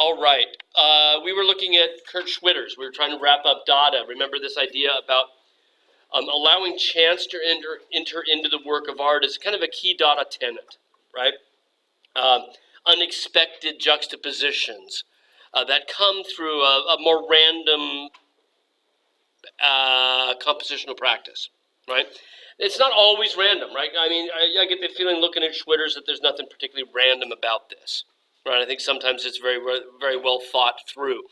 All right. We were looking at Kurt Schwitters. We were trying to wrap up Dada. Remember this idea about allowing chance to enter into the work of art is kind of a key Dada tenet, right? Unexpected juxtapositions that come through a more random compositional practice, right? It's not always random, right? I mean, I get the feeling looking at Schwitters that there's nothing particularly random about this, right? I think sometimes it's very, very well thought through.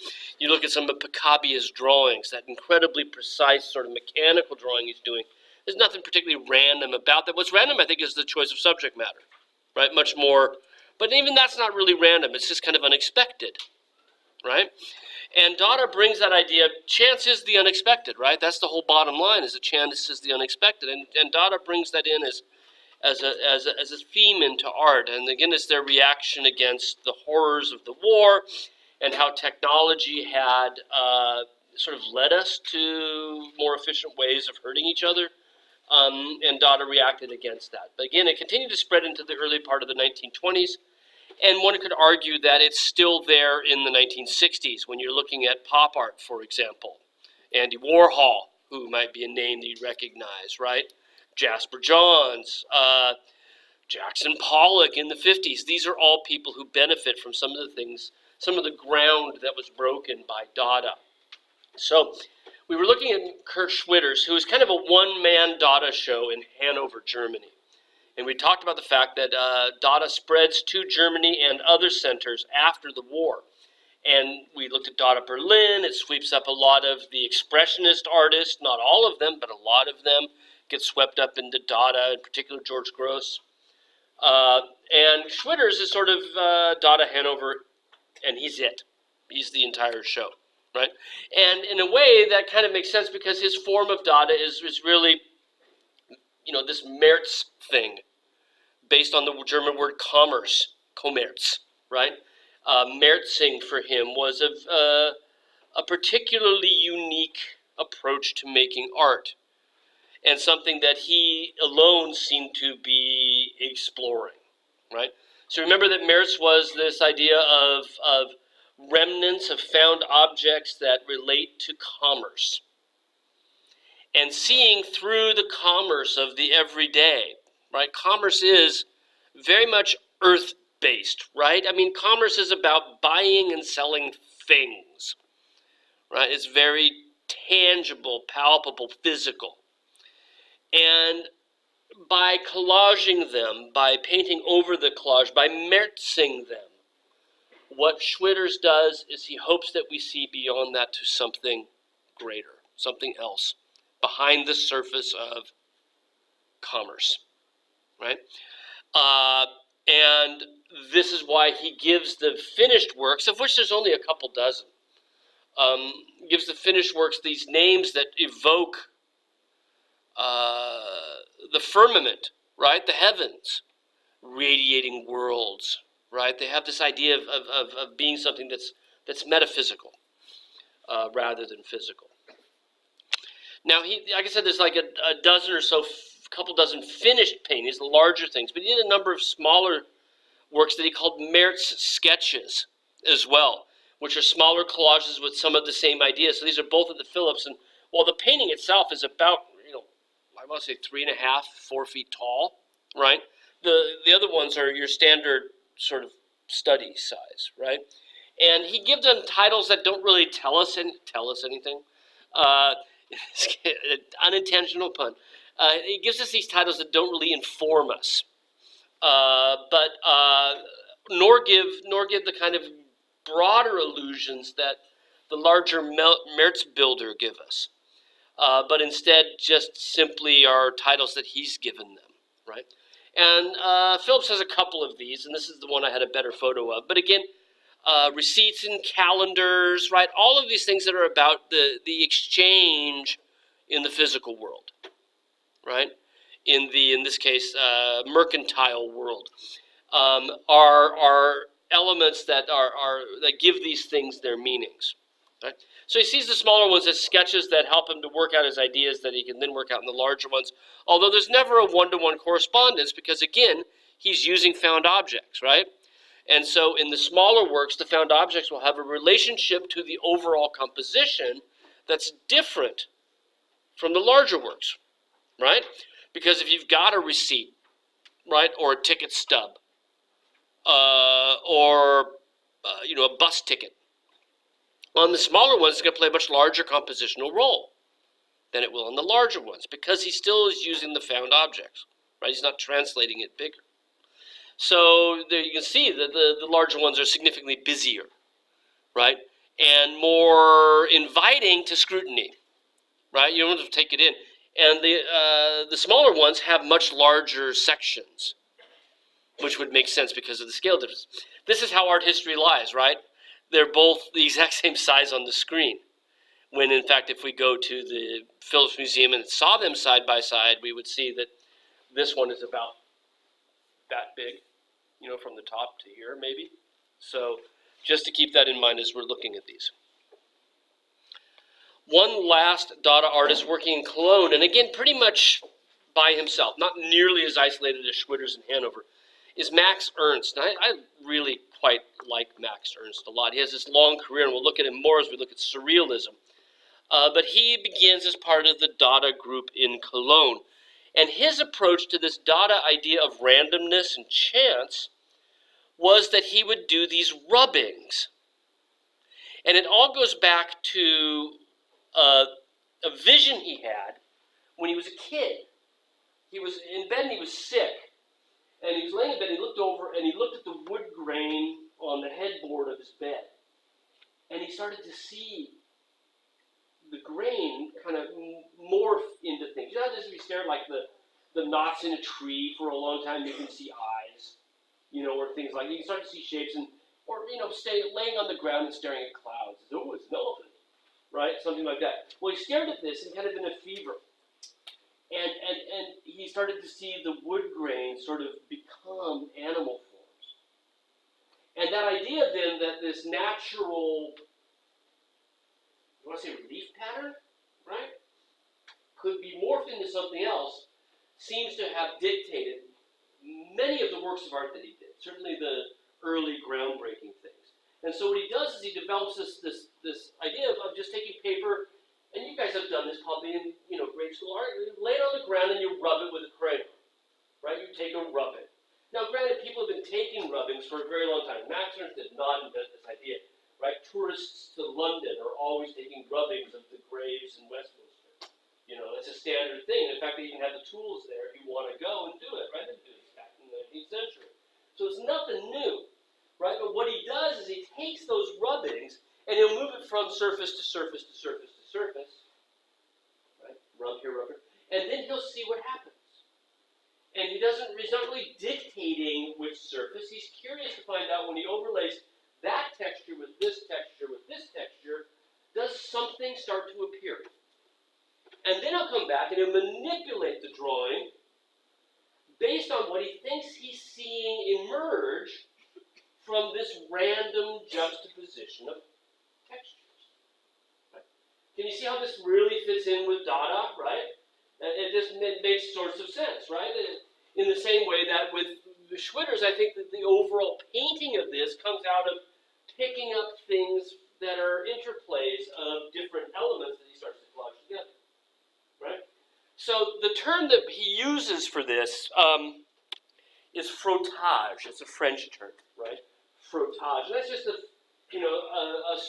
You look at some of Picabbia's drawings, that incredibly precise sort of mechanical drawing he's doing. There's nothing particularly random about that. What's random, I think, is the choice of subject matter, right? Much more, but even that's not really random. It's just kind of unexpected, right? And Dada brings that idea, chance is the unexpected, right? That's the whole bottom line, is that chance is the unexpected. And Dada brings that in as a theme into art. And again, it's their reaction against the horrors of the war and how technology had sort of led us to more efficient ways of hurting each other. And Dada reacted against that. But again, it continued to spread into the early part of the 1920s. And one could argue that it's still there in the 1960s when you're looking at pop art, for example. Andy Warhol, who might be a name that you recognize, right? Jasper Johns, Jackson Pollock in the 50s. These are all people who benefit from some of the things, some of the ground that was broken by Dada. So we were looking at Kurt Schwitters, who was kind of a one-man Dada show in Hanover, Germany. And we talked about the fact that Dada spreads to Germany and other centers after the war. And we looked at Dada Berlin. It sweeps up a lot of the expressionist artists, not all of them, but a lot of them get swept up into Dada, in particular George Gross. And Schwitters is sort of Dada Hanover, and he's it. He's the entire show, right? And in a way, that kind of makes sense because his form of Dada is really, you know, this Merz thing, based on the German word Commerz, right? Merzing for him was a particularly unique approach to making art, and something that he alone seemed to be exploring, right? So remember that Merz was this idea of remnants of found objects that relate to commerce, and seeing through the commerce of the everyday, right? Commerce is very much earth-based, right? I mean, commerce is about buying and selling things, right? It's very tangible, palpable, physical. And by collaging them, by painting over the collage, by merzing them, what Schwitters does is he hopes that we see beyond that to something greater, something else, behind the surface of commerce, right? And this is why he gives the finished works, of which there's only a couple dozen, gives the finished works these names that evoke the firmament, right? The heavens, radiating worlds, right? They have this idea of being something that's metaphysical rather than physical. Now, like I said, there's like a dozen or so, couple dozen finished paintings, the larger things, but he did a number of smaller works that he called Merz sketches as well, which are smaller collages with some of the same ideas. So these are both at the Phillips, and while the painting itself is about, I want to say 3.5, 4 feet tall, right? The other ones are your standard sort of study size, right? And he gives them titles that don't really tell us anything. Unintentional pun. He gives us these titles that don't really inform us, but nor give the kind of broader illusions that the larger Merzbilder give us, but instead just simply are titles that he's given them, right? And Phillips has a couple of these, and this is the one I had a better photo of. But again, receipts and calendars, right? All of these things that are about the exchange in the physical world, right? In this case, mercantile world, are elements that that give these things their meanings, right? So he sees the smaller ones as sketches that help him to work out his ideas that he can then work out in the larger ones. Although there's never a one-to-one correspondence because, again, he's using found objects, right? And so in the smaller works, the found objects will have a relationship to the overall composition that's different from the larger works, right? Because if you've got a receipt, right, or a ticket stub, or a bus ticket, on the smaller ones, it's going to play a much larger compositional role than it will on the larger ones, because he still is using the found objects, right? He's not translating it bigger. So there you can see that the larger ones are significantly busier, right? And more inviting to scrutiny, right? You don't have to take it in. And the smaller ones have much larger sections, which would make sense because of the scale difference. This is how art history lies, right? They're both the exact same size on the screen. When in fact, if we go to the Phillips Museum and saw them side by side, we would see that this one is about that big, from the top to here, maybe. So just to keep that in mind as we're looking at these. One last Dada artist working in Cologne, and again, pretty much by himself, not nearly as isolated as Schwitters in Hanover, is Max Ernst. And I really quite like Max Ernst a lot. He has this long career, and we'll look at him more as we look at surrealism. But he begins as part of the Dada group in Cologne. And his approach to this Dada idea of randomness and chance was that he would do these rubbings. And it all goes back to a vision he had when he was a kid. He was in bed and he was sick. And he was laying in bed and he looked over and he looked at the wood grain on the headboard of his bed. And he started to see the grain kind of morph into things. You know, as we stare at like the knots in a tree for a long time, you can see eyes, or things like that. You can start to see shapes, or stay laying on the ground and staring at clouds. Oh, it's an elephant, right? Something like that. Well, he stared at this and kind of in a fever. And he started to see the wood grain sort of become animal forms. And that idea then that this natural, you want to say relief pattern, right, could be morphed into something else, seems to have dictated many of the works of art that he did, certainly the early groundbreaking things. And so what he does is he develops this idea of just taking paper, and you guys have done this probably in grade school art. You lay it on the ground and you rub it with a crayon, right? You take a rubbing. Now, granted, people have been taking rubbings for a very long time. Max Ernst did not invent this idea, right? Tourists to London are always taking rubbings of the graves in Westminster. That's a standard thing. In fact, they even have the tools there if you want to go and do it, right? They do this back in the 19th century. So it's nothing new, right? But what he does is he takes those rubbings and he'll move it from surface to surface to surface to surface, right? Rub here, rub here. And then he'll see what happens. And he's not really dictating which surface. He's curious to find out when he overlays that texture with this texture with this texture, does something start to appear? And then he'll come back and he'll manipulate the drawing based on what he thinks he's seeing emerge from this random juxtaposition of textures. Right? Can you see how this really fits in with Dada, right? It just makes sorts of sense, right? In the same way that with the Schwitters, I think that the overall painting of this comes out of picking up things that are interplays of different elements that he starts to collage together, right? So the term that he uses for this is frottage. It's a French term, right? Frottage. And that's just a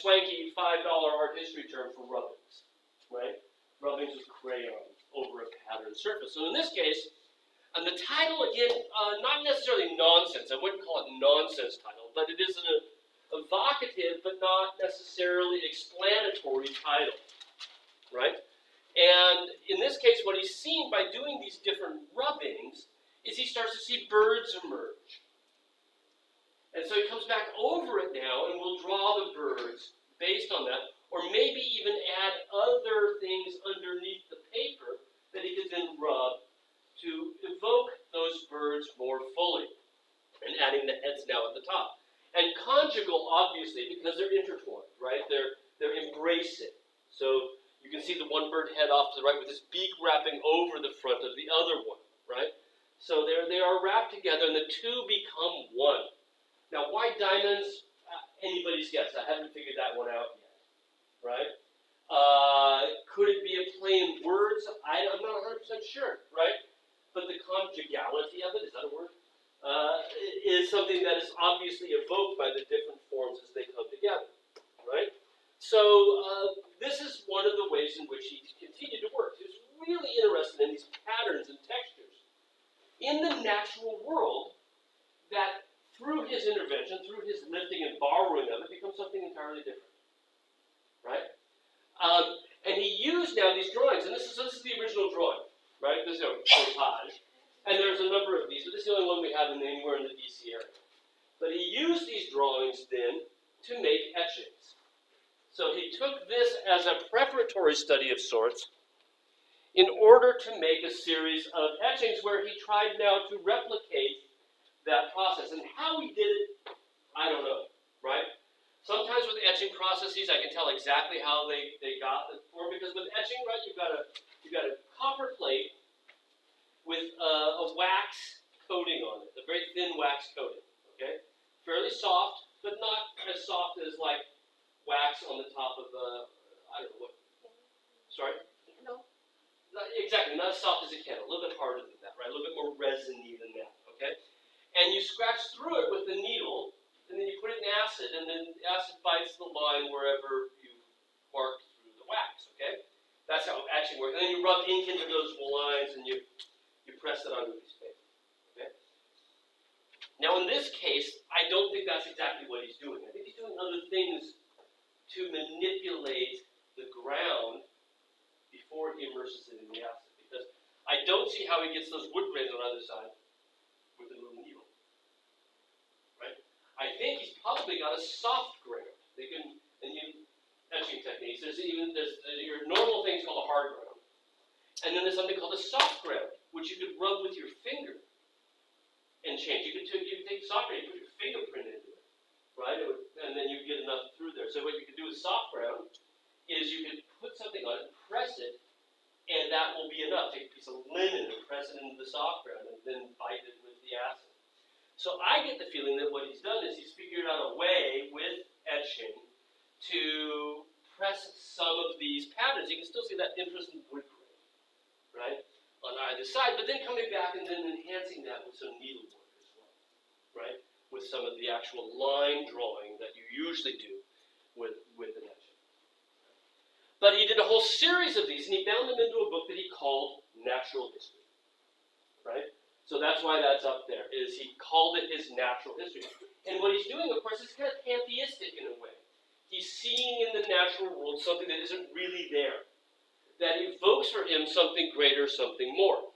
swanky $5 art history term for rubbings, right? Rubbings with crayons over a patterned surface. So in this case, and the title, again, not necessarily nonsense. I wouldn't call it nonsense title, but it is an evocative but not necessarily explanatory title, right? And in this case, what he's seeing by doing these different rubbings is he starts to see birds emerge. And so he comes back over it now and will draw the birds based on that, or maybe even add other things underneath the paper that he could then rub to evoke those birds more fully, and adding the heads now at the top. And conjugal, obviously, because they're intertwined, right? They're embracing. So you can see the one bird head off to the right with this beak wrapping over the front of the other one, right? So they are wrapped together and the two become one. Now, why Why diamonds? Anybody's guess. I haven't figured that one out yet, right? Could it be a play in words? I'm not 100% sure, right? But the conjugality of it, is that a word? Is something that is obviously evoked by the different forms as they come together, right? So this is one of the ways in which he continued to work. He was really interested in these patterns and textures in the natural world that through his intervention, through his lifting and borrowing of it, becomes something entirely different, right? And he used now these drawings, and this is the original drawing, right? This is a collage, and there's a number of these, but this is the only one we have anywhere in the DC area. But he used these drawings then to make etchings. So he took this as a preparatory study of sorts in order to make a series of etchings where he tried now to replicate that process. And how he did it, I don't know, right? Sometimes with etching processes, I can tell exactly how they got the form, because with etching, right, you've got a copper plate with a wax coating on it, a very thin wax coating, okay? Fairly soft, but not as soft as like wax on the top of I don't know what. Sorry? No. Not, exactly, not as soft as a candle, a little bit harder than that, right? A little bit more resiny than that, okay? And you scratch through it with the needle, and then you put it in acid, and then the acid bites the line wherever you mark through the wax, okay? That's how etching works. And then you rub ink into those lines, and you press it onto a piece of paper, okay? Now in this case, I don't think that's exactly what he's doing. I think he's doing other things to manipulate the ground before he immerses it in the acid, because I don't see how he gets those wood grains on the other side with a little needle, right? I think he's probably got a soft ground. They can, and you etching techniques. There's your normal thing's called a hard ground, and then there's something called a soft ground, which you could rub with your finger and change. You could take soft ground, you put your fingerprint into it, right? And then you get enough through there. So what you could do with soft ground is you could put something on it, press it, and that will be enough. Take a piece of linen and press it into the soft ground, and then bite it with the acid. So I get the feeling that what he's done is he's figured out a way with etching to press some of these patterns. You can still see that interest in wood grain, right, on either side, but then coming back and then enhancing that with some needlework as well, right, with some of the actual line drawing that you usually do with an etching. But he did a whole series of these, and he bound them into a book that he called Natural History, right? So that's why that's up there, is he called it his natural history. And what he's doing, of course, is kind of pantheistic in a way. He's seeing in the natural world something that isn't really there, that evokes for him something greater, something more.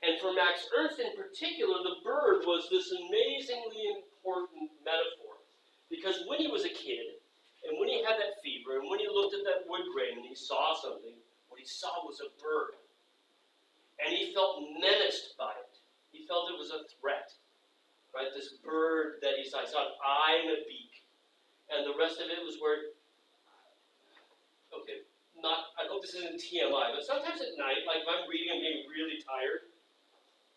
And for Max Ernst in particular, the bird was this amazingly important metaphor. Because when he was a kid, and when he had that fever, and when he looked at that wood grain and he saw something, what he saw was a bird. And he felt menaced by it. He felt it was a threat, right? This bird that he saw an eye and a beak. And the rest of it was where, okay, I hope this isn't TMI, but sometimes at night, like if I'm reading, I'm getting really tired,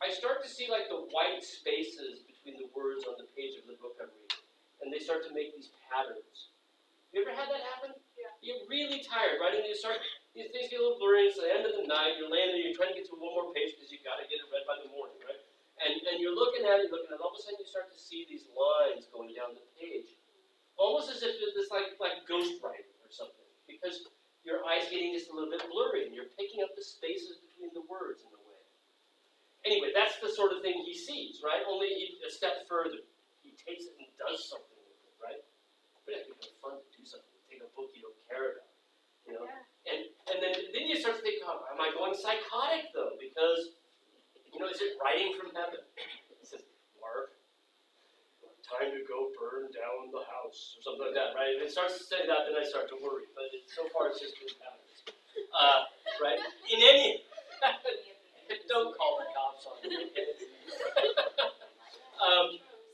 I start to see like the white spaces between the words on the page of the book I'm reading. And they start to make these patterns. You ever had that happen? Yeah. You're really tired, right? And these things get a little blurry. It's the end of the night. You're laying there. You're trying to get to one more page because you've got to get it read by the morning, right? And you're looking at it. All of a sudden you start to see these lines going down the page, almost as if it's like ghost writing or something, because your eye's getting just a little bit blurry, and you're picking up the spaces between the words in a way. Anyway, that's the sort of thing he sees, right? Only a step further. He takes it and does something with it, right? But it'd be kind of fun to do something. Take a book you don't care about, you know? Yeah. And then you start to think, oh, am I going psychotic, though? Because, you know, is it writing from heaven? It says, Mark, time to go burn down the house, or something like that, right? If it starts to say that, then I start to worry. But so far, it's just good patterns. Right? In any... don't call the cops on me.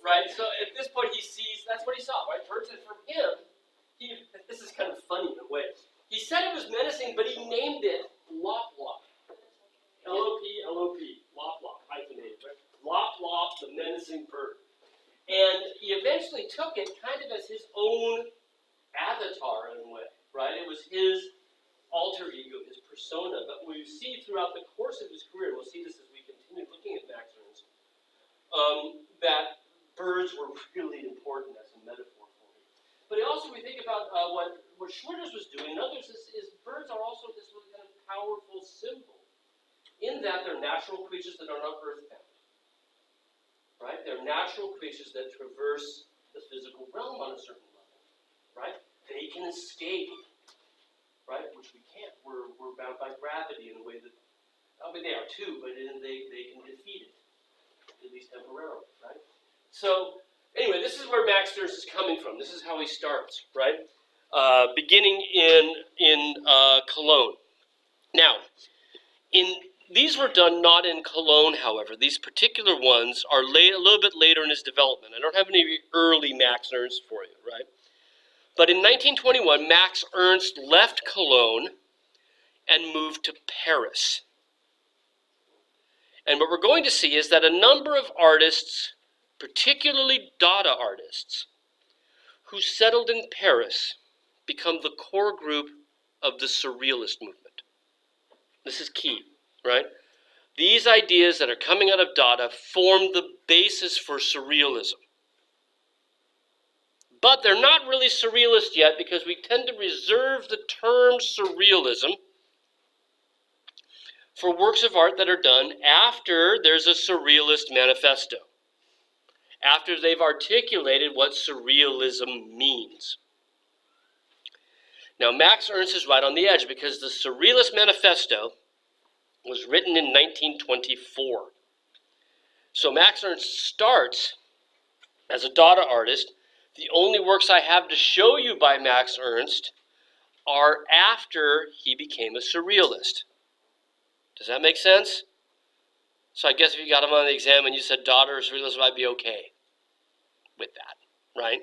Right? So at this point, he sees, that's what he saw, right? Birds, and for him, this is kind of funny in a way. He said it was menacing, but he named it Lop Lop. L-O-P, Lop Lop, hyphenated, right? Lop Lop, the menacing bird. And he eventually took was his alter ego, his persona. But we see throughout the course of his career, we'll see this as we continue looking at Max Ernst, that birds were really important as a metaphor for him. But also we think about what Schwitters was doing, and others, is birds are also this really kind of powerful symbol, in that they're natural creatures that are not earthbound. Right? They're natural creatures that traverse the physical realm on a certain level. Right? They can escape. Right? Which we can't. We're bound by gravity in a way that, I mean, they are too, but they can defeat it, at least temporarily. Right? So, anyway, this is where Max Ernst is coming from. This is how he starts, right? Beginning in Cologne. Now, these were done not in Cologne, however. These particular ones are a little bit later in his development. I don't have any early Max Ernst for you, right? But in 1921, Max Ernst left Cologne and moved to Paris. And what we're going to see is that a number of artists, particularly Dada artists, who settled in Paris, become the core group of the Surrealist movement. This is key, right? These ideas that are coming out of Dada form the basis for Surrealism. But they're not really Surrealist yet, because we tend to reserve the term Surrealism for works of art that are done after there's a Surrealist manifesto, after they've articulated what Surrealism means. Now, Max Ernst is right on the edge, because the Surrealist manifesto was written in 1924. So Max Ernst starts as a Dada artist. The only works I have to show you by Max Ernst are after he became a Surrealist. Does that make sense? So I guess if you got him on the exam and you said Dada or Surrealism, I'd be okay with that, right?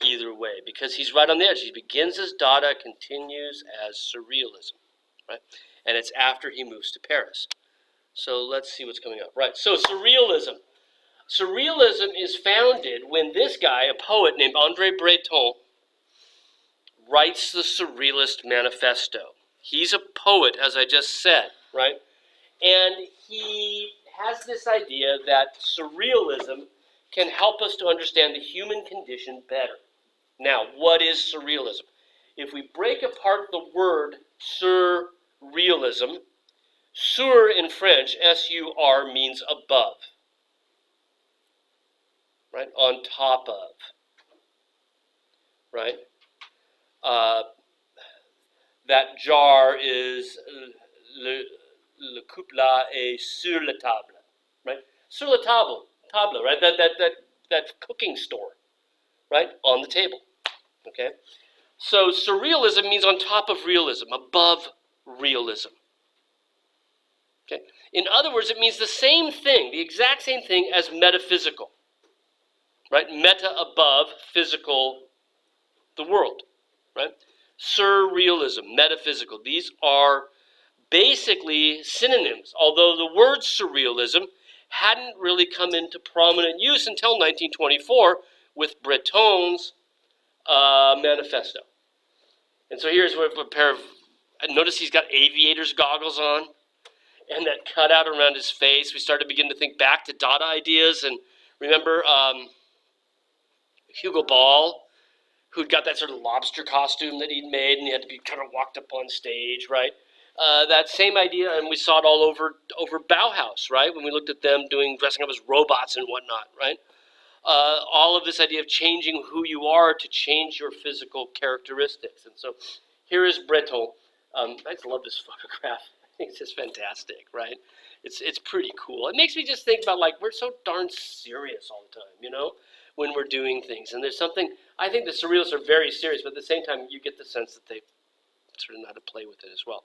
Either way, because he's right on the edge. He begins as Dada, continues as Surrealism, right? And it's after he moves to Paris. So let's see what's coming up. Right, so Surrealism. Surrealism is founded when this guy, a poet named André Breton, writes the Surrealist Manifesto. He's a poet, as I just said, right? And he has this idea that Surrealism can help us to understand the human condition better. Now, what is Surrealism? If we break apart the word surrealism, sur in French, S-U-R, means above. Right? On top of. Right? That jar is le coupe là est sur la table. Right? Sur la table, right? That cooking store. Right? On the table. Okay? So surrealism means on top of realism, above realism. Okay? In other words, it means the same thing, the exact same thing as metaphysical. Right? Meta, above, physical, the world. Right? Surrealism, metaphysical. These are basically synonyms, although the word surrealism hadn't really come into prominent use until 1924 with Breton's manifesto. And so here's a pair of, notice he's got aviator's goggles on, and that cutout around his face. We started to begin to think back to Dada ideas, and remember Hugo Ball, who'd got that sort of lobster costume that he'd made, and he had to be kind of walked up on stage, right? That same idea, and we saw it all over Bauhaus, right? When we looked at them dressing up as robots and whatnot, right? All of this idea of changing who you are to change your physical characteristics. And so here is Breton. I just love this photograph. I think it's just fantastic, right? It's pretty cool. It makes me just think about, like, we're so darn serious all the time, you know, when we're doing things. And there's something, I think the Surrealists are very serious, but at the same time, you get the sense that they sort of know how to play with it as well.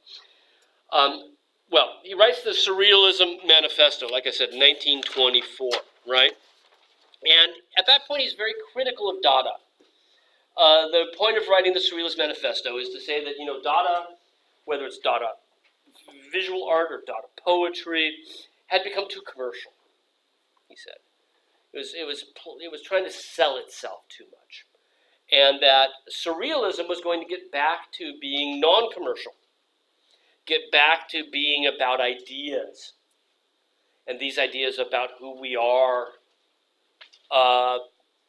Well, he writes the Surrealism Manifesto, like I said, 1924, right? And at that point, he's very critical of Dada. The point of writing the Surrealist Manifesto is to say that, you know, Dada, whether it's Dada visual art or Dada poetry, had become too commercial, he said. It was trying to sell itself too much. and that surrealism was going to get back to being non-commercial, get back to being about ideas, and these ideas about who we are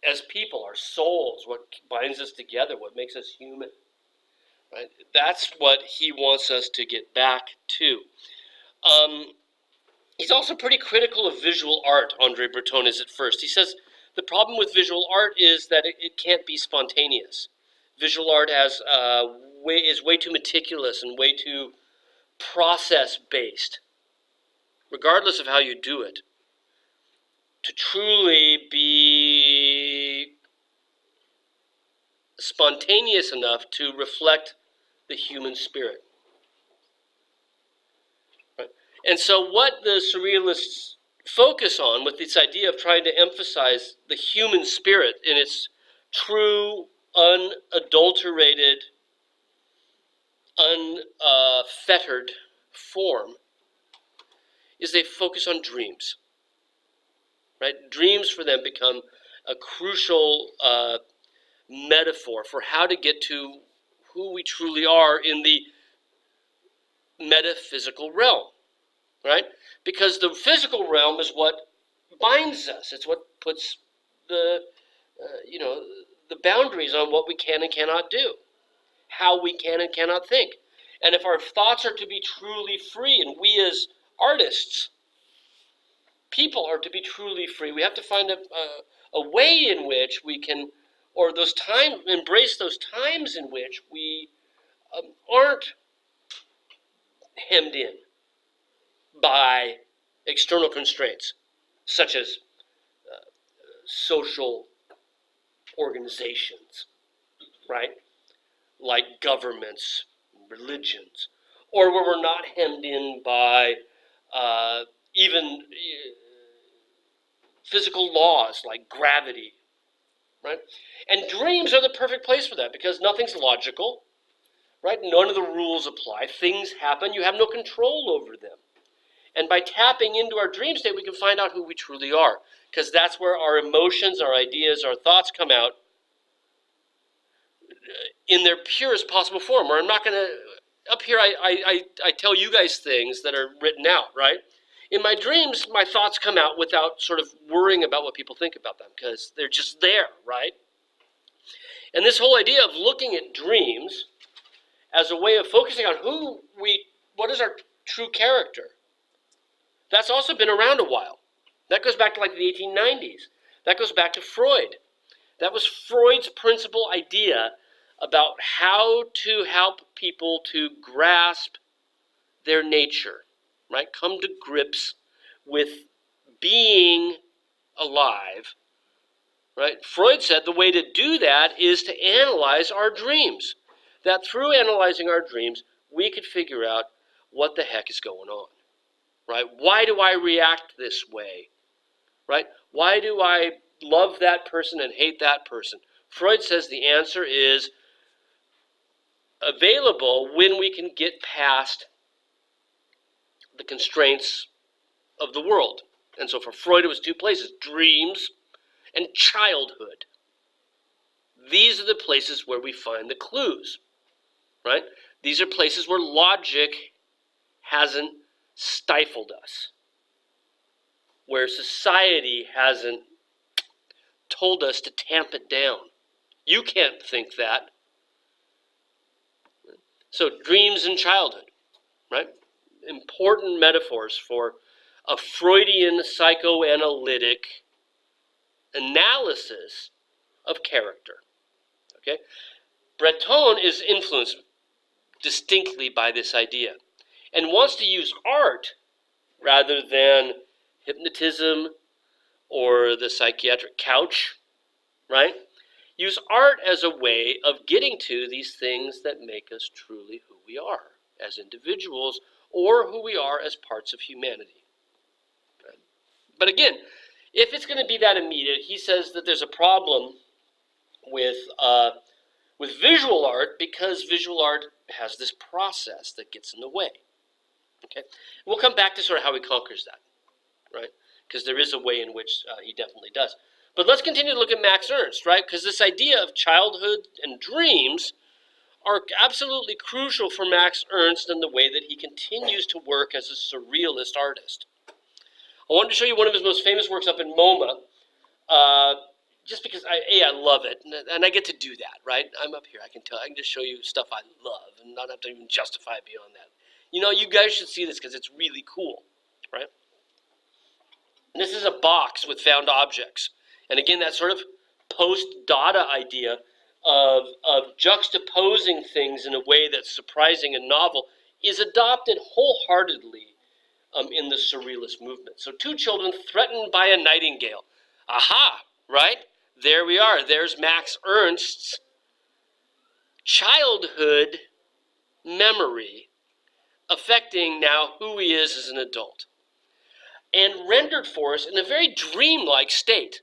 as people, our souls, what binds us together, what makes us human. Right? That's what he wants us to get back to. He's also pretty critical of visual art, Andre Breton is at first. He says the problem with visual art is that it can't be spontaneous. Visual art is way too meticulous and way too process-based, regardless of how you do it, to truly be spontaneous enough to reflect the human spirit. Right? And so what the surrealists focus on with this idea of trying to emphasize the human spirit in its true, unadulterated, unfettered form is they focus on dreams. Right? Dreams for them become a crucial metaphor for how to get to who we truly are in the metaphysical realm, right? Because the physical realm is what binds us. It's what puts the boundaries on what we can and cannot do, how we can and cannot think. And if our thoughts are to be truly free, and we as artists, people are to be truly free, we have to find a way in which we can, or embrace those times in which we aren't hemmed in by external constraints, such as social organizations, right? Like governments, religions, or where we're not hemmed in by even physical laws like gravity, right? And dreams are the perfect place for that because nothing's logical, right? None of the rules apply. Things happen. You have no control over them. And by tapping into our dream state, we can find out who we truly are, because that's where our emotions, our ideas, our thoughts come out in their purest possible form. Where I'm not going to, up here I tell you guys things that are written out, right? In my dreams, my thoughts come out without sort of worrying about what people think about them, because they're just there, right? And this whole idea of looking at dreams as a way of focusing on what is our true character, that's also been around a while. That goes back to like the 1890s. That goes back to Freud. That was Freud's principal idea about how to help people to grasp their nature, right? Come to grips with being alive, right? Freud said the way to do that is to analyze our dreams. That through analyzing our dreams, we could figure out what the heck is going on, right? Why do I react this way, right? Why do I love that person and hate that person? Freud says the answer is available when we can get past the constraints of the world. And so for Freud, it was two places, dreams and childhood. These are the places where we find the clues, right? These are places where logic hasn't stifled us, where society hasn't told us to tamp it down. You can't think that. So dreams and childhood, right? Important metaphors for a Freudian psychoanalytic analysis of character. Okay? Breton is influenced distinctly by this idea and wants to use art rather than hypnotism or the psychiatric couch, right? Use art as a way of getting to these things that make us truly who we are as individuals or who we are as parts of humanity. Okay? But again, if it's going to be that immediate, he says that there's a problem with visual art because visual art has this process that gets in the way. Okay, we'll come back to sort of how he conquers that, right? Because there is a way in which he definitely does. But let's continue to look at Max Ernst, right? Because this idea of childhood and dreams are absolutely crucial for Max Ernst and the way that he continues to work as a surrealist artist. I wanted to show you one of his most famous works up in MoMA, just because I love it, and I get to do that, right? I'm up here, I can just show you stuff I love, and not have to even justify it beyond that. You know, you guys should see this because it's really cool, right? And this is a box with found objects, and again, that sort of post-Dada idea of juxtaposing things in a way that's surprising and novel is adopted wholeheartedly in the surrealist movement. So 2 children threatened by a nightingale. Aha, right? There we are. There's Max Ernst's childhood memory affecting now who he is as an adult. And rendered for us in a very dreamlike state.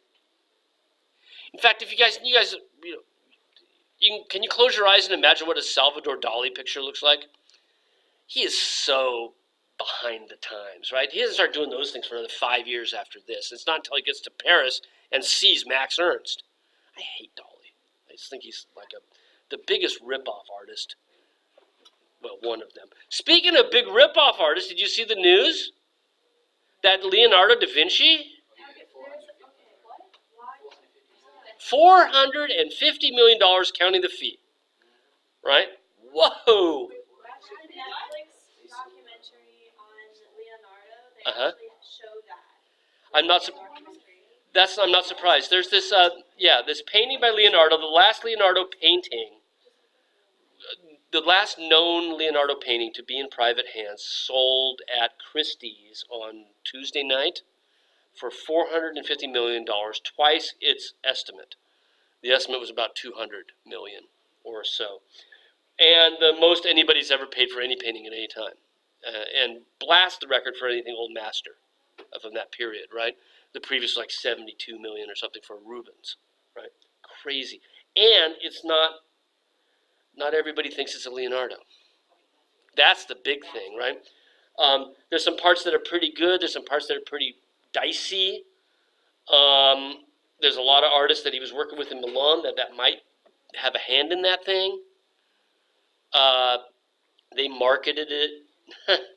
In fact, if you guys, can you close your eyes and imagine what a Salvador Dali picture looks like? He is so behind the times, right? He doesn't start doing those things for another 5 years after this. It's not until he gets to Paris and sees Max Ernst. I hate Dali. I just think he's like the biggest rip-off artist. Well, one of them. Speaking of big rip-off artists, did you see the news? That Leonardo da Vinci? $450 million counting the fee. Right? Whoa! I'm not surprised. There's this this painting by Leonardo, the last Leonardo painting, the last known Leonardo painting to be in private hands, sold at Christie's on Tuesday night for $450 million, twice its estimate. The estimate was about $200 million or so, and the most anybody's ever paid for any painting at any time. And blast the record for anything Old Master from that period, right? The previous was like 72 million or something for Rubens, right? Crazy. And it's not everybody thinks it's a Leonardo. That's the big thing, right? There's some parts that are pretty good. There's some parts that are pretty dicey. There's a lot of artists that he was working with in Milan that might have a hand in that thing. They marketed it.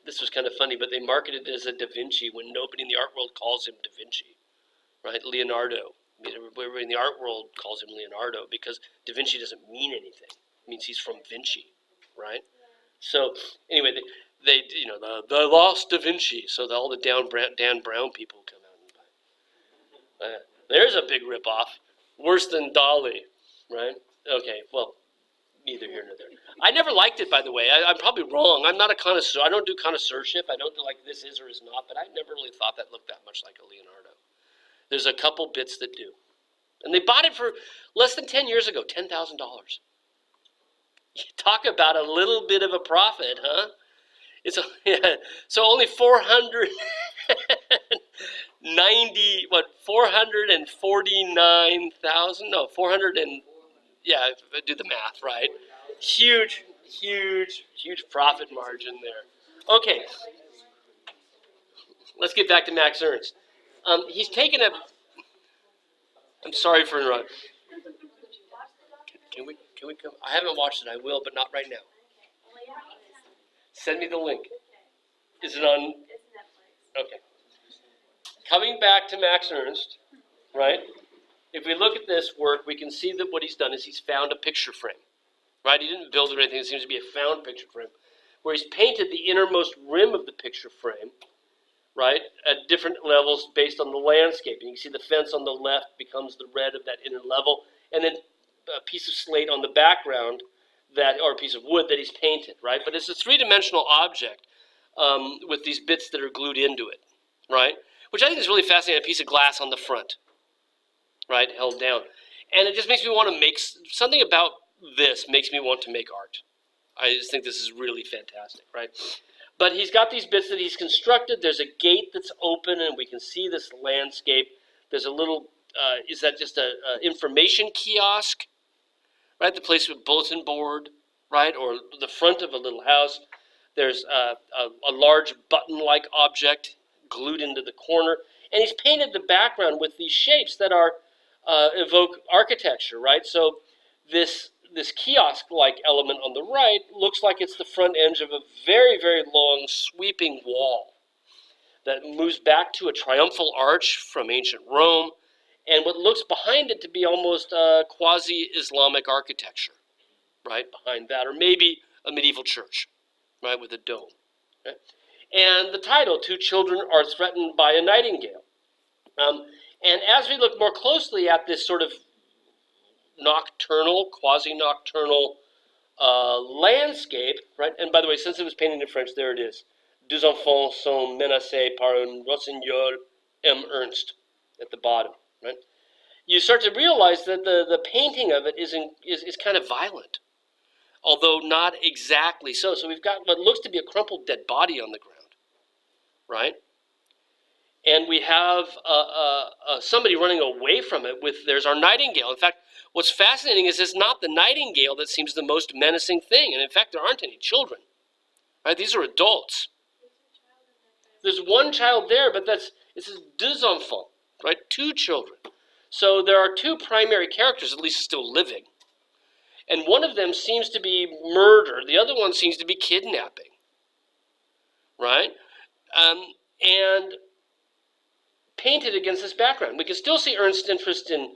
This was kind of funny, but they marketed it as a Da Vinci when nobody in the art world calls him Da Vinci, right? Leonardo. Everybody in the art world calls him Leonardo because Da Vinci doesn't mean anything. It means he's from Vinci, right? So anyway, they the lost Da Vinci. So all the Dan Brown people come out and buy. There's a big ripoff, worse than Dali, right? Okay, well. Neither here nor there. I never liked it, by the way. I'm probably wrong. I'm not a connoisseur. I don't do connoisseurship. I don't do like this is or is not, but I never really thought that looked that much like a Leonardo. There's a couple bits that do. And they bought it for less than 10 years ago, $10,000. You talk about a little bit of a profit, huh? So only 449,000? No, 400 and... Yeah, do the math, right? Huge profit margin there. Okay, let's get back to Max Ernst. He's taken a... I'm sorry for interrupting. Can we come? I haven't watched it. I will, but not right now. Send me the link. Is it on? Okay. Coming back to Max Ernst, right? If we look at this work, we can see that what he's done is he's found a picture frame, right? He didn't build it or anything. It seems to be a found picture frame, where he's painted the innermost rim of the picture frame, right, at different levels based on the landscape. And you can see the fence on the left becomes the red of that inner level, and then a piece of slate on the background, or a piece of wood that he's painted, right? But it's a three-dimensional object with these bits that are glued into it, right? Which I think is really fascinating, a piece of glass on the front, right, held down. And it just makes me want to make, something about this makes me want to make art. I just think this is really fantastic, right? But he's got these bits that he's constructed. There's a gate that's open, and we can see this landscape. There's a little, is that just a information kiosk, right? The place with bulletin board, right? Or the front of a little house. There's a large button-like object glued into the corner. And he's painted the background with these shapes that are evoke architecture, right? So this kiosk-like element on the right looks like it's the front edge of a very, very long sweeping wall that moves back to a triumphal arch from ancient Rome, and what looks behind it to be almost quasi-Islamic architecture, right, behind that, or maybe a medieval church, right, with a dome. Right? And the title, Two Children Are Threatened by a Nightingale. And as we look more closely at this sort of nocturnal, quasi-nocturnal landscape, right, and by the way, since it was painted in French, there it is. Deux enfants sont menacés par un rossignol M. Ernst at the bottom, right? You start to realize that the painting of it is kind of violent, although not exactly so. So we've got what looks to be a crumpled dead body on the ground, right? And we have somebody running away from it there's our nightingale. In fact, what's fascinating is it's not the nightingale that seems the most menacing thing. And in fact, there aren't any children, right? These are adults. There's one child there, but it says deux enfants, right? Two children. So there are two primary characters, at least still living. And one of them seems to be murder. The other one seems to be kidnapping, right? And painted against this background. We can still see Ernst's interest in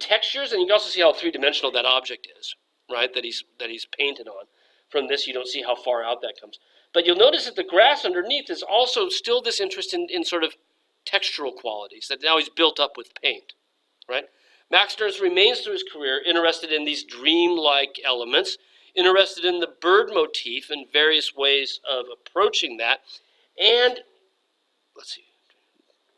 textures, and you can also see how three-dimensional that object is, right, that he's painted on. From this, you don't see how far out that comes. But you'll notice that the grass underneath is also still this interest in sort of textural qualities that now he's built up with paint, right? Max Ernst remains through his career interested in these dream-like elements, interested in the bird motif and various ways of approaching that, and, let's see,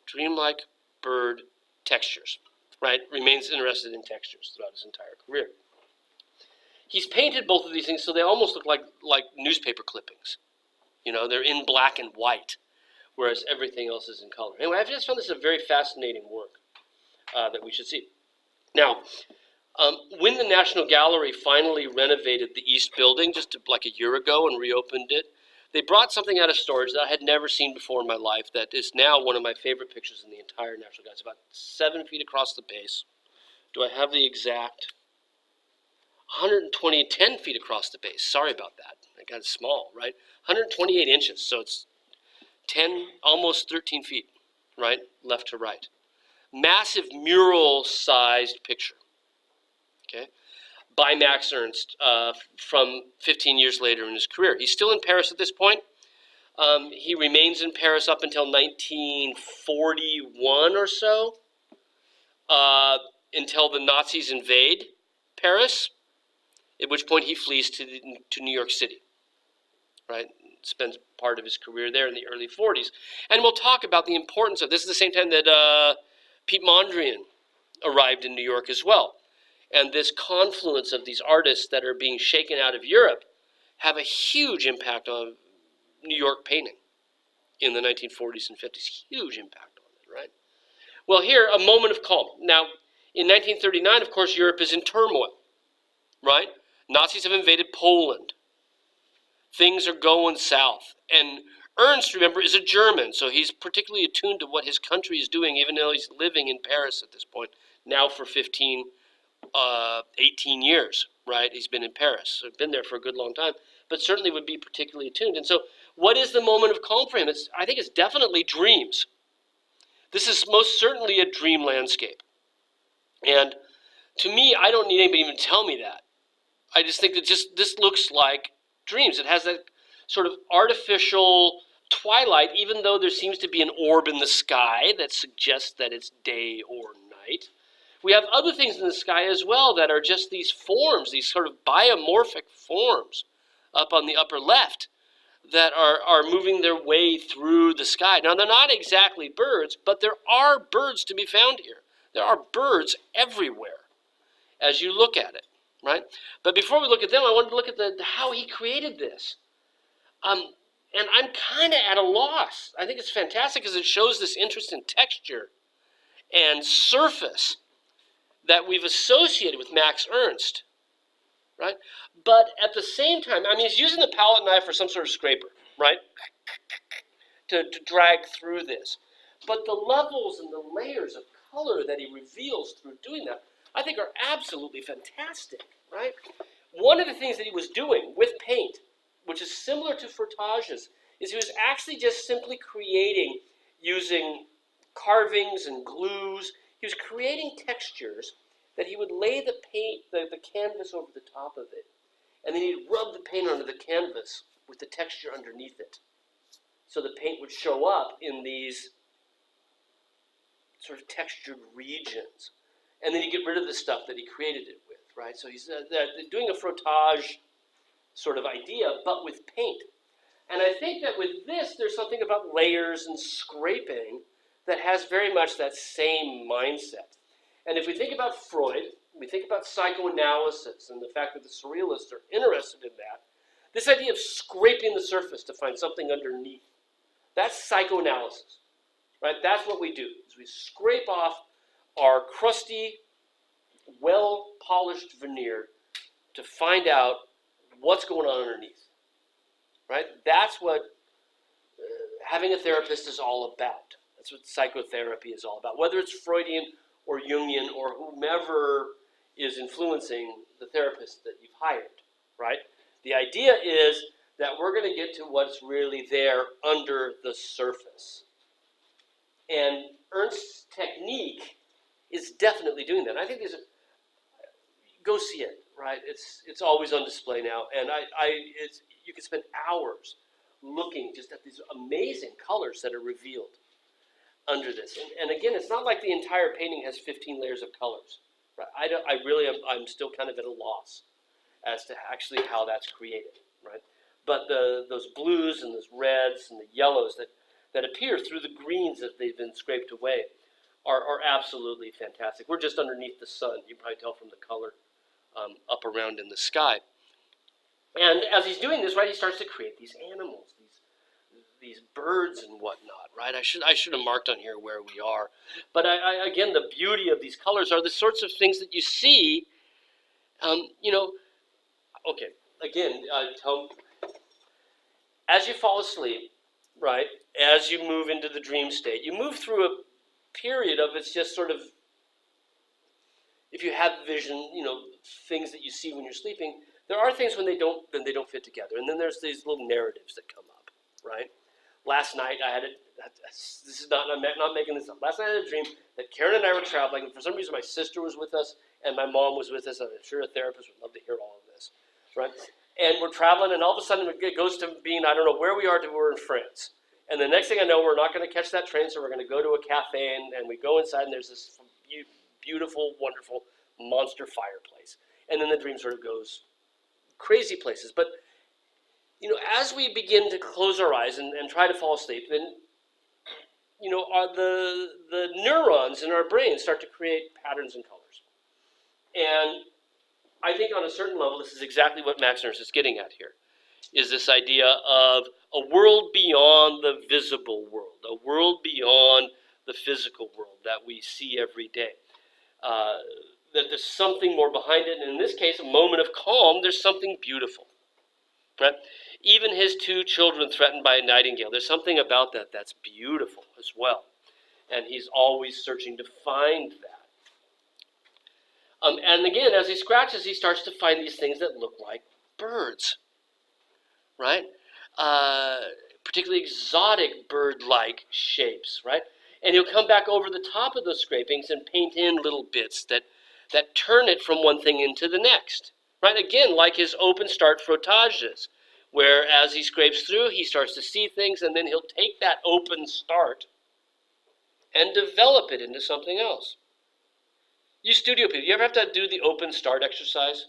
dreamlike bird textures, right? Remains interested in textures throughout his entire career. He's painted both of these things so they almost look like newspaper clippings. You know, they're in black and white, whereas everything else is in color. Anyway, I've just found this a very fascinating work that we should see. Now, when the National Gallery finally renovated the East Building just like a year ago and reopened it, they brought something out of storage that I had never seen before in my life that is now one of my favorite pictures in the entire National Gallery. It's about 7 feet across the base. Do I have the exact? 10 feet across the base. Sorry about that. I got it small, right? 128 inches, so it's 10, almost 13 feet, right? Left to right. Massive mural-sized picture, okay? By Max Ernst from 15 years later in his career. He's still in Paris at this point. He remains in Paris up until 1941 or so, until the Nazis invade Paris, at which point he flees to New York City, right? Spends part of his career there in the early 40s. And we'll talk about the importance of this. Is the same time that Piet Mondrian arrived in New York as well. And this confluence of these artists that are being shaken out of Europe have a huge impact on New York painting in the 1940s and 50s. Huge impact on it, right? Well, here, a moment of calm. Now, in 1939, of course, Europe is in turmoil, right? Nazis have invaded Poland. Things are going south. And Ernst, remember, is a German, so he's particularly attuned to what his country is doing, even though he's living in Paris at this point, now for 18 years, right? He's been in Paris, so been there for a good long time, but certainly would be particularly attuned. And so what is the moment of calm for him? I think it's definitely dreams. This is most certainly a dream landscape. And to me, I don't need anybody even to tell me that. I just think that this looks like dreams. It has that sort of artificial twilight, even though there seems to be an orb in the sky that suggests that it's day or night. We have other things in the sky as well that are just these forms, these sort of biomorphic forms up on the upper left that are moving their way through the sky. Now, they're not exactly birds, but there are birds to be found here. There are birds everywhere as you look at it, right? But before we look at them, I wanted to look at how he created this. And I'm kind of at a loss. I think it's fantastic because it shows this interest in texture and surface that we've associated with Max Ernst, right? But at the same time, I mean, he's using the palette knife or some sort of scraper, right? To drag through this. But the levels and the layers of color that he reveals through doing that, I think are absolutely fantastic, right? One of the things that he was doing with paint, which is similar to Frottage's, is he was actually just simply creating, using carvings and glues, he was creating textures that he would lay the paint, the canvas over the top of it, and then he'd rub the paint onto the canvas with the texture underneath it. So the paint would show up in these sort of textured regions. And then you get rid of the stuff that he created it with, right? So he's doing a frottage sort of idea, but with paint. And I think that with this, there's something about layers and scraping that has very much that same mindset. And if we think about Freud, we think about psychoanalysis and the fact that the surrealists are interested in that, this idea of scraping the surface to find something underneath, that's psychoanalysis, right? That's what we do, is we scrape off our crusty, well-polished veneer to find out what's going on underneath, right? That's what having a therapist is all about. That's what psychotherapy is all about, whether it's Freudian or Jungian or whomever is influencing the therapist that you've hired, right? The idea is that we're going to get to what's really there under the surface. And Ernst's technique is definitely doing that. I think go see it, right? It's always on display now, and you can spend hours looking just at these amazing colors that are revealed under this. And again, it's not like the entire painting has 15 layers of colors. Right? I'm still kind of at a loss as to actually how that's created, right? But those blues and those reds and the yellows that appear through the greens that they've been scraped away are absolutely fantastic. We're just underneath the sun. You can probably tell from the color up around in the sky. And as he's doing this, right, he starts to create these animals, these birds and whatnot, right? I should have marked on here where we are. But again, the beauty of these colors are the sorts of things that you see, okay, again, as you fall asleep, right, as you move into the dream state, you move through a period of it's just sort of, if you have vision, things that you see when you're sleeping, there are things when they don't fit together. And then there's these little narratives that come up, right? Last night I had I'm not making this up. Last night I had a dream that Karen and I were traveling, and for some reason my sister was with us and my mom was with us. I'm sure a therapist would love to hear all of this, right? And we're traveling, and all of a sudden it goes to being, I don't know where we are, to we're in France. And the next thing I know, we're not going to catch that train, so we're going to go to a cafe, and we go inside, and there's this beautiful, wonderful monster fireplace. And then the dream sort of goes crazy places. But as we begin to close our eyes and try to fall asleep, then, the neurons in our brain start to create patterns and colors. And I think on a certain level, this is exactly what Max Ernst is getting at here, is this idea of a world beyond the visible world, a world beyond the physical world that we see every day. That there's something more behind it, and in this case, a moment of calm, there's something beautiful. Right? Even his two children threatened by a nightingale, there's something about that that's beautiful as well. And he's always searching to find that. And again, as he scratches, he starts to find these things that look like birds. Right? Particularly exotic bird-like shapes, right? And he'll come back over the top of those scrapings and paint in little bits that turn it from one thing into the next, right? Again, like his open start frottages, where as he scrapes through, he starts to see things, and then he'll take that open start and develop it into something else. You studio people, you ever have to do the open start exercise?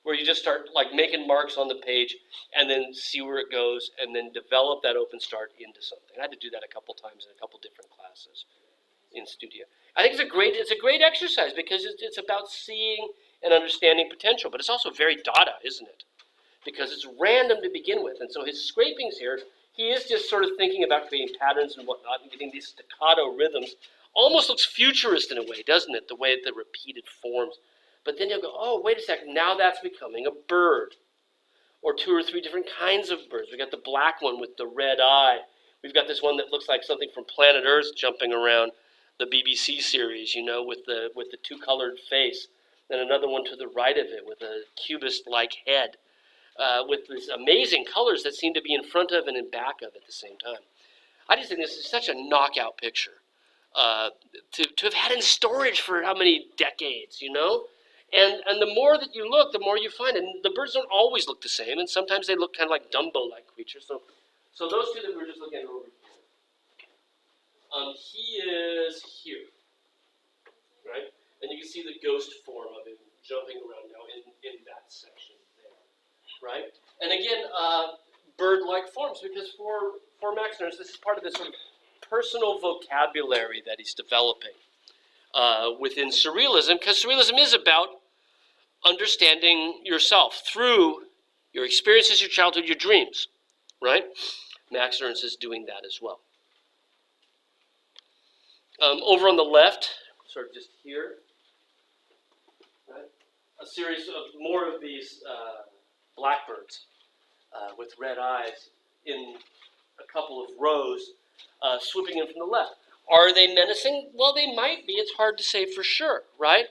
Where you just start like making marks on the page and then see where it goes and then develop that open start into something. I had to do that a couple times in a couple different classes in studio. I think it's a great exercise because it's about seeing and understanding potential, but it's also very Dada, isn't it? Because it's random to begin with. And so his scrapings here, he is just sort of thinking about creating patterns and whatnot and getting these staccato rhythms. Almost looks futurist in a way, doesn't it? The way the repeated forms. But then you'll go, oh, wait a second, now that's becoming a bird. Or two or three different kinds of birds. We've got the black one with the red eye. We've got this one that looks like something from planet Earth jumping around. the BBC series, with the two-colored face, and another one to the right of it with a cubist-like head, with these amazing colors that seem to be in front of and in back of at the same time. I just think this is such a knockout picture to have had in storage for how many decades, And the more that you look, the more you find. And the birds don't always look the same, and sometimes they look kind of like Dumbo-like creatures. So those two that we were just looking at over here. He is here, right? And you can see the ghost form of him jumping around now in that section there, right? And again, bird-like forms, because for Max Ernst, this is part of this sort of personal vocabulary that he's developing within surrealism, because surrealism is about understanding yourself through your experiences, your childhood, your dreams, right? Max Ernst is doing that as well. Over on the left, sort of just here, right? A series of more of these blackbirds with red eyes in a couple of rows, swooping in from the left. Are they menacing? Well, they might be. It's hard to say for sure, right?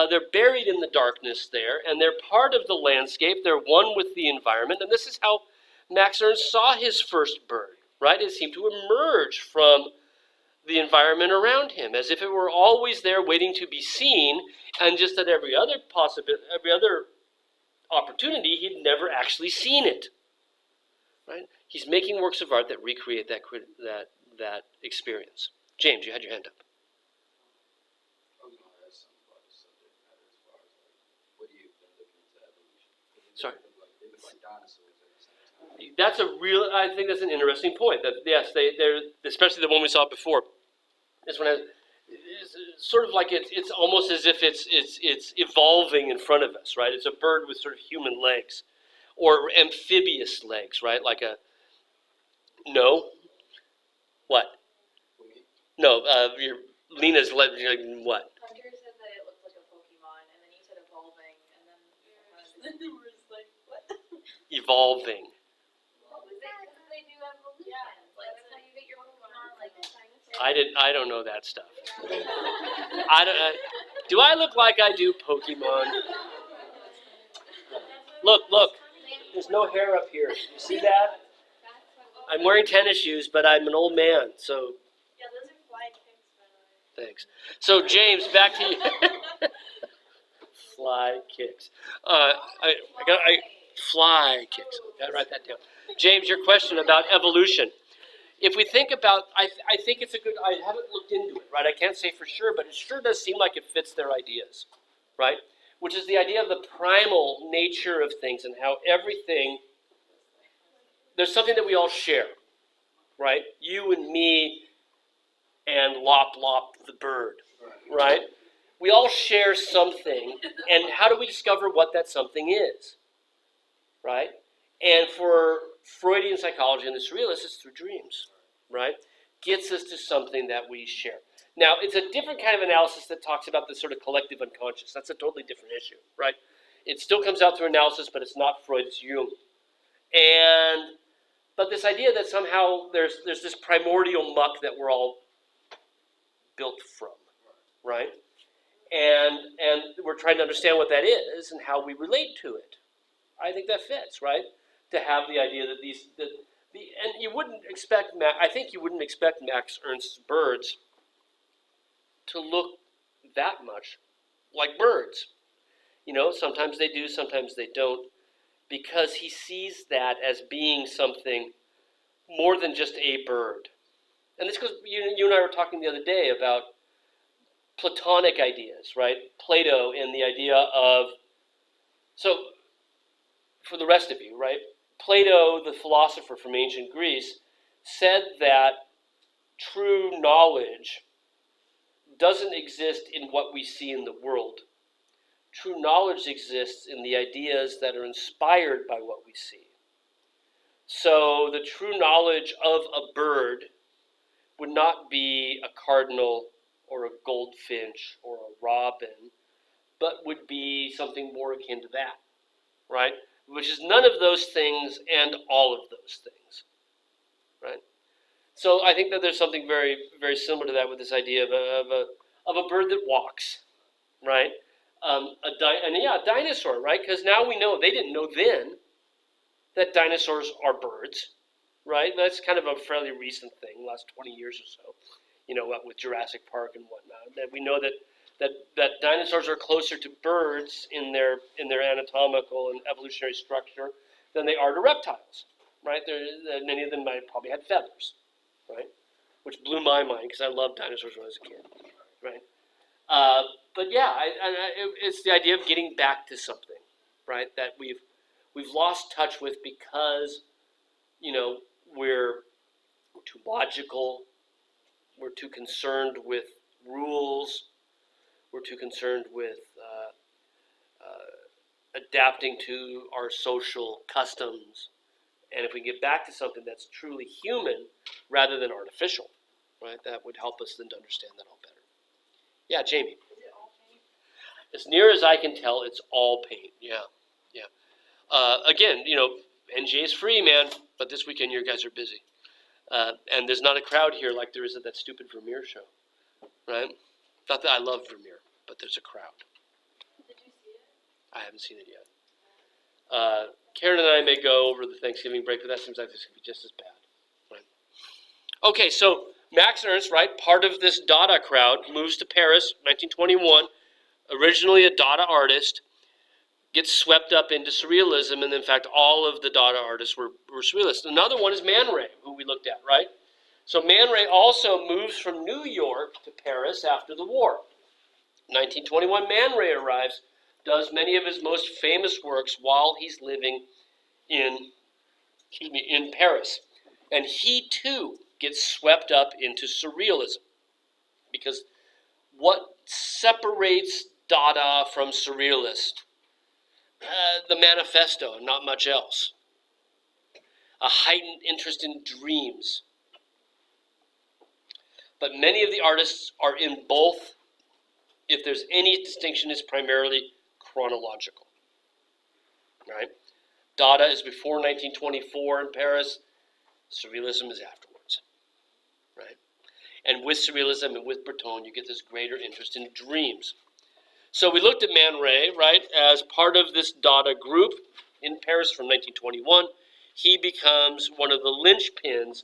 They're buried in the darkness there, and they're part of the landscape. They're one with the environment, and this is how Max Ernst saw his first bird, right? It seemed to emerge from the environment around him, as if it were always there waiting to be seen, and just at every other opportunity, he'd never actually seen it, right? He's making works of art that recreate that experience. James, you had your hand up. Sorry. I think that's an interesting point. That yes, they're especially the one we saw before. This one has sort of like it's almost as if it's evolving in front of us, right? It's a bird with sort of human legs, or amphibious legs, right? Like a no, what? No, Lena's leg. What? Hunter said that it looked like a Pokemon, and then you said evolving, and then we were just like, what? Evolving. What was it? Because they do evolution. Yeah, like that's how you get your Pokemon, like dinosaurs. I don't know that stuff. Do I look like I do Pokemon? Look. There's no hair up here. You see that? I'm wearing tennis shoes, but I'm an old man, so. Yeah, those are fly kicks, by the way. Thanks. So James, back to you. Fly kicks. Fly kicks. Gotta write that down. James, your question about evolution. If we think about, I think it's a good. I haven't looked into it, right? I can't say for sure, but it sure does seem like it fits their ideas, right? Which is the idea of the primal nature of things and how everything. There's something that we all share, right? You and me and Lop Lop the bird, right? We all share something, and how do we discover what that something is, right? And for Freudian psychology and the surrealists, it's through dreams, right? Gets us to something that we share. Now, it's a different kind of analysis that talks about the sort of collective unconscious. That's a totally different issue, right? It still comes out through analysis, but it's not Freud, it's Jung. But this idea that somehow there's this primordial muck that we're all built from, right? And we're trying to understand what that is and how we relate to it. I think that fits, right? To have the idea that and you wouldn't expect, I think you wouldn't expect Max Ernst's birds to look that much like birds. Sometimes they do, sometimes they don't, because he sees that as being something more than just a bird. And this goes, you and I were talking the other day about Platonic ideas, right? Plato and the idea of, so for the rest of you, right? Plato, the philosopher from ancient Greece, said that true knowledge doesn't exist in what we see in the world. True knowledge exists in the ideas that are inspired by what we see. So the true knowledge of a bird would not be a cardinal or a goldfinch or a robin, but would be something more akin to that, right? Which is none of those things and all of those things, right? So I think that there's something very, very similar to that with this idea of a bird that walks, right? A dinosaur, right? Because now we know, they didn't know then that dinosaurs are birds, right? That's kind of a fairly recent thing, last 20 years or so, with Jurassic Park and whatnot. That we know that dinosaurs are closer to birds in their anatomical and evolutionary structure than they are to reptiles, right? Many of them might probably had feathers, right? Which blew my mind because I loved dinosaurs when I was a kid, right? But yeah, it's the idea of getting back to something, right? That we've lost touch with because, we're too logical, we're too concerned with rules, we're too concerned with adapting to our social customs. And if we get back to something that's truly human rather than artificial, right, that would help us then to understand that all better. Yeah, Jamie. Is it all paint? As near as I can tell, it's all paint. Yeah. Again, NGA is free, man, but this weekend you guys are busy. And there's not a crowd here like there is at that stupid Vermeer show, right? Not that I love Vermeer, but there's a crowd. Did you see it? I haven't seen it yet. Karen and I may go over the Thanksgiving break, but that seems like it's going to be just as bad. Right? Okay, so Max Ernst, right, part of this Dada crowd, moves to Paris, 1921, originally a Dada artist, gets swept up into surrealism, and in fact, all of the Dada artists were surrealists. Another one is Man Ray, who we looked at, right? So Man Ray also moves from New York to Paris after the war. 1921, Man Ray arrives, does many of his most famous works while he's living in Paris. And he, too, gets swept up into surrealism. Because what separates Dada from surrealist? The manifesto, and not much else. A heightened interest in dreams. But many of the artists are in both. If there's any distinction, it's primarily chronological. Right? Dada is before 1924 in Paris. Surrealism is afterwards. Right? And with surrealism and with Breton, you get this greater interest in dreams. So we looked at Man Ray, right, as part of this Dada group in Paris from 1921. He becomes one of the linchpins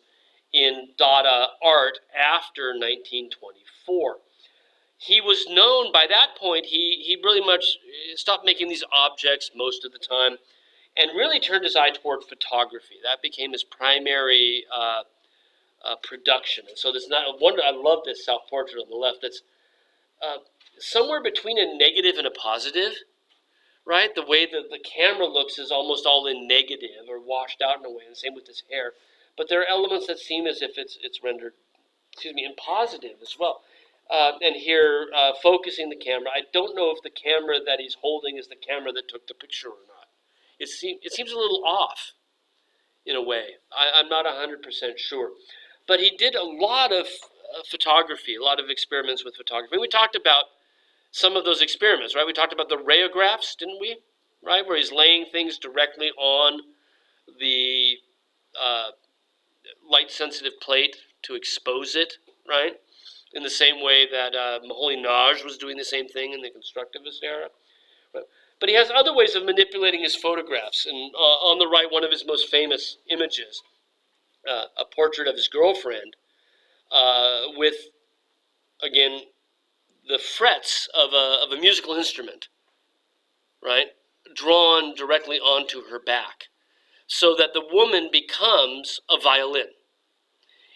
in Dada art after 1924. He was known, by that point, he really much stopped making these objects most of the time and really turned his eye toward photography. That became his primary production. And so there's not a wonder, I love this self-portrait on the left that's somewhere between a negative and a positive, right? The way that the camera looks is almost all in negative or washed out in a way, and same with his hair. But there are elements that seem as if it's rendered, in positive as well. And here, focusing the camera, I don't know if the camera that he's holding is the camera that took the picture or not. It seems a little off, in a way. I'm not 100% sure. But he did a lot of photography, a lot of experiments with photography. We talked about some of those experiments, right? We talked about the rayographs, didn't we? Right, where he's laying things directly on the light-sensitive plate to expose it, right? In the same way that Moholy-Nagy was doing the same thing in the constructivist era. Right? But he has other ways of manipulating his photographs. And on the right, one of his most famous images, a portrait of his girlfriend with, again, the frets of a musical instrument, right, drawn directly onto her back, so that the woman becomes a violin.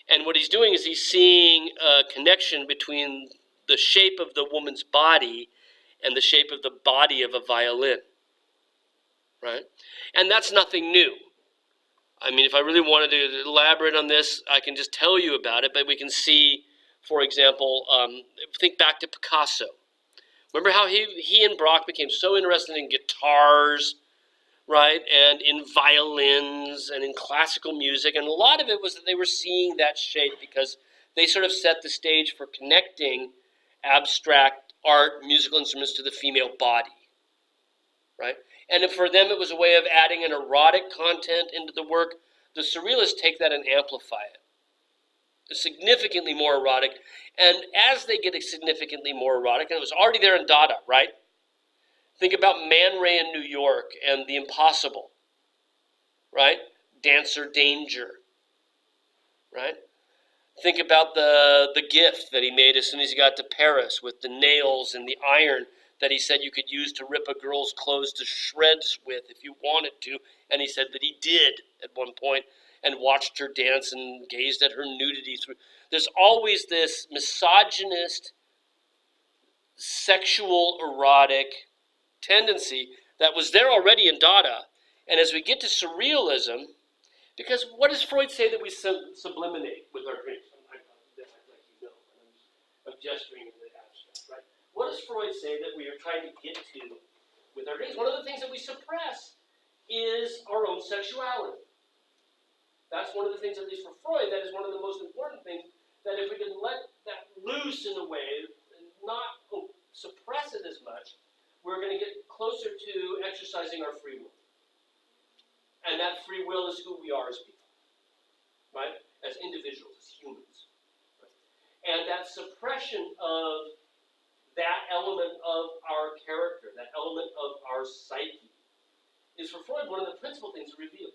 And what he's doing is he's seeing a connection between the shape of the woman's body and the shape of the body of a violin, right? And that's nothing new. I mean, if I really wanted to elaborate on this, I can just tell you about it, but we can see, for example, think back to Picasso. Remember how he and Braque became so interested in guitars, right, and in violins and in classical music, and a lot of it was that they were seeing that shape because they sort of set the stage for connecting abstract art, musical instruments to the female body, right? And for them it was a way of adding an erotic content into the work. The surrealists take that and amplify it, significantly more erotic. And as they get significantly more erotic, and it was already there in Dada, right? Think about Man Ray in New York and The Impossible, right? Dancer Danger, right? Think about the gift that he made as soon as he got to Paris with the nails and the iron that he said you could use to rip a girl's clothes to shreds with if you wanted to. And he said that he did at one point and watched her dance and gazed at her nudity through. There's always this misogynist, sexual, erotic tendency that was there already in Dada. And as we get to surrealism, because what does Freud say that we subliminate with our dreams? I'm gesturing in the abstract, right? What does Freud say that we are trying to get to with our dreams? One of the things that we suppress is our own sexuality. That's one of the things, at least for Freud, that is one of the most important things, that if we can let that loose in a way and not suppress it as much, we're going to get closer to exercising our free will. And that free will is who we are as people, right? As individuals, as humans. Right? And that suppression of that element of our character, that element of our psyche, is for Freud one of the principal things to reveal.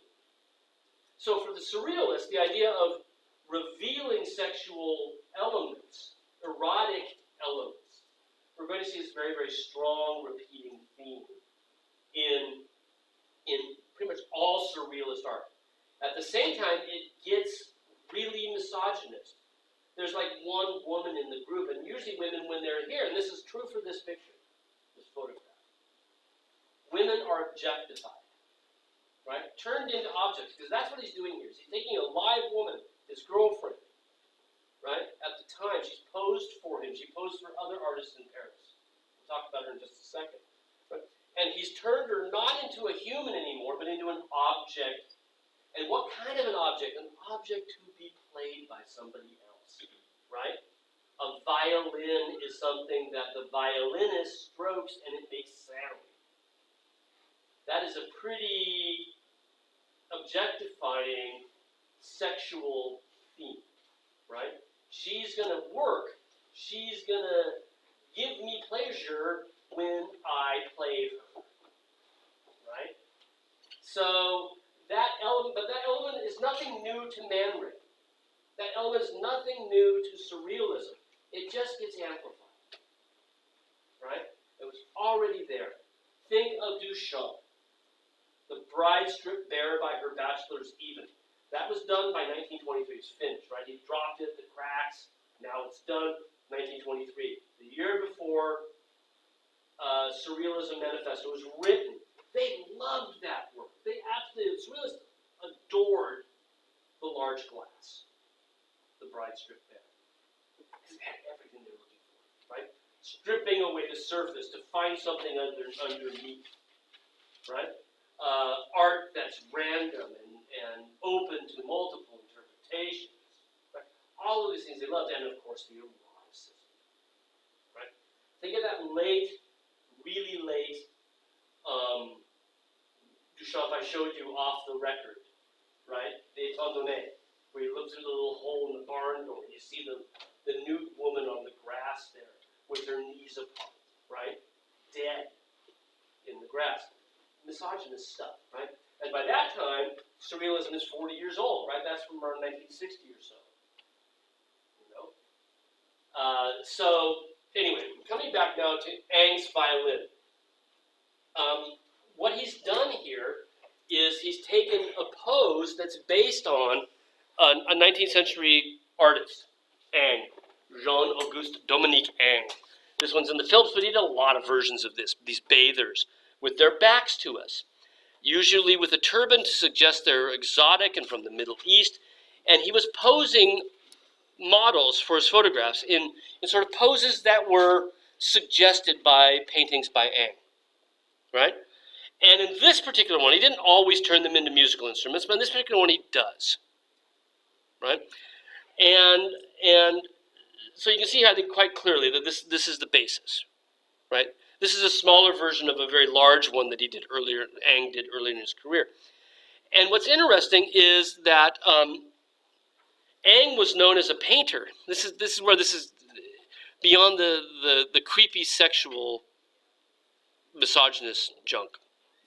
So for the surrealist, the idea of revealing sexual elements, erotic elements, we're going to see this very, very strong repeating theme in pretty much all surrealist art. At the same time, it gets really misogynist. There's like one woman in the group, and usually women, when they're here, and this is true for this picture, this photograph, women are objectified, right? Turned into objects, because that's what he's doing here. He's taking a live woman, his girlfriend, right? At the time, she's posed for him. She posed for other artists in Paris. We'll talk about her in just a second. Right? And he's turned her not into a human anymore, but into an object. And what kind of an object? An object to be played by somebody else, right? A violin is something that the violinist strokes and it makes sound. That is a pretty objectifying sexual theme, right? She's going to work. She's going to give me pleasure when I play her, right? So that element, but that element is nothing new to Man Ray. That element is nothing new to surrealism. It just gets amplified, right? It was already there. Think of Duchamp, the bride stripped bare by her bachelor's even. That was done by 1923. It's finished, right? He dropped it, the cracks. Now it's done. 1923. The year before Surrealism Manifesto was written. They loved that work. They absolutely, surrealists adored the large glass, the bride stripped bare. Because it had everything they were looking for, right? Stripping away the surface to find something underneath, right? Art that's random and open to multiple interpretations. Right? All of these things they loved, and of course the eroticism. Right? Think of that late, really late Duchamp I showed you off the record, right? The Étant Donné, where you look through the little hole in the barn door, you see the nude woman on the grass there with her knees apart, right? Dead in the grass. Misogynist stuff, right? And by that time, surrealism is 40 years old, right? That's from around 1960 or so. You know? So, anyway, coming back now to Ingres' violin. What he's done here is he's taken a pose that's based on a 19th century artist, Ingres, Jean-Auguste Dominique Ingres. This one's in the Phillips, but he did a lot of versions of this, these bathers, with their backs to us, usually with a turban to suggest they're exotic and from the Middle East. And he was posing models for his photographs in sort of poses that were suggested by paintings by Ingres, right? And in this particular one, he didn't always turn them into musical instruments, but in this particular one, he does, right? And so you can see, I think, quite clearly that this is the basis, right? This is a smaller version of a very large one that he did earlier, Ingres did earlier in his career. And what's interesting is that Eng was known as a painter. This is where this is beyond the creepy sexual misogynist junk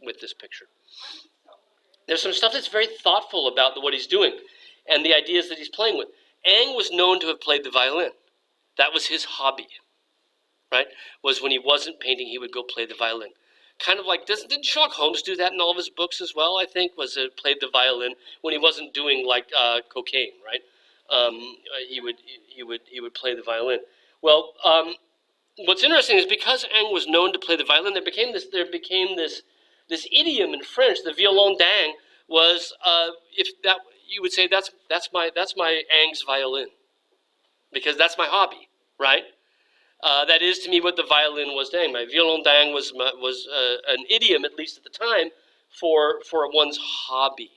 with this picture. There's some stuff that's very thoughtful about what he's doing and the ideas that he's playing with. Eng was known to have played the violin. That was his hobby, right? Was when he wasn't painting, he would go play the violin. Kind of like, didn't Sherlock Holmes do that in all of his books as well, I think, played the violin when he wasn't doing like cocaine, right? He would play the violin. Well, what's interesting is because Eng was known to play the violin, there became this idiom in French. The violon d'Eng was if that you would say that's my Eng's violin, because that's my hobby, right? That is to me what the violin was to Eng. My violon d'Eng was an idiom, at least at the time, for one's hobby.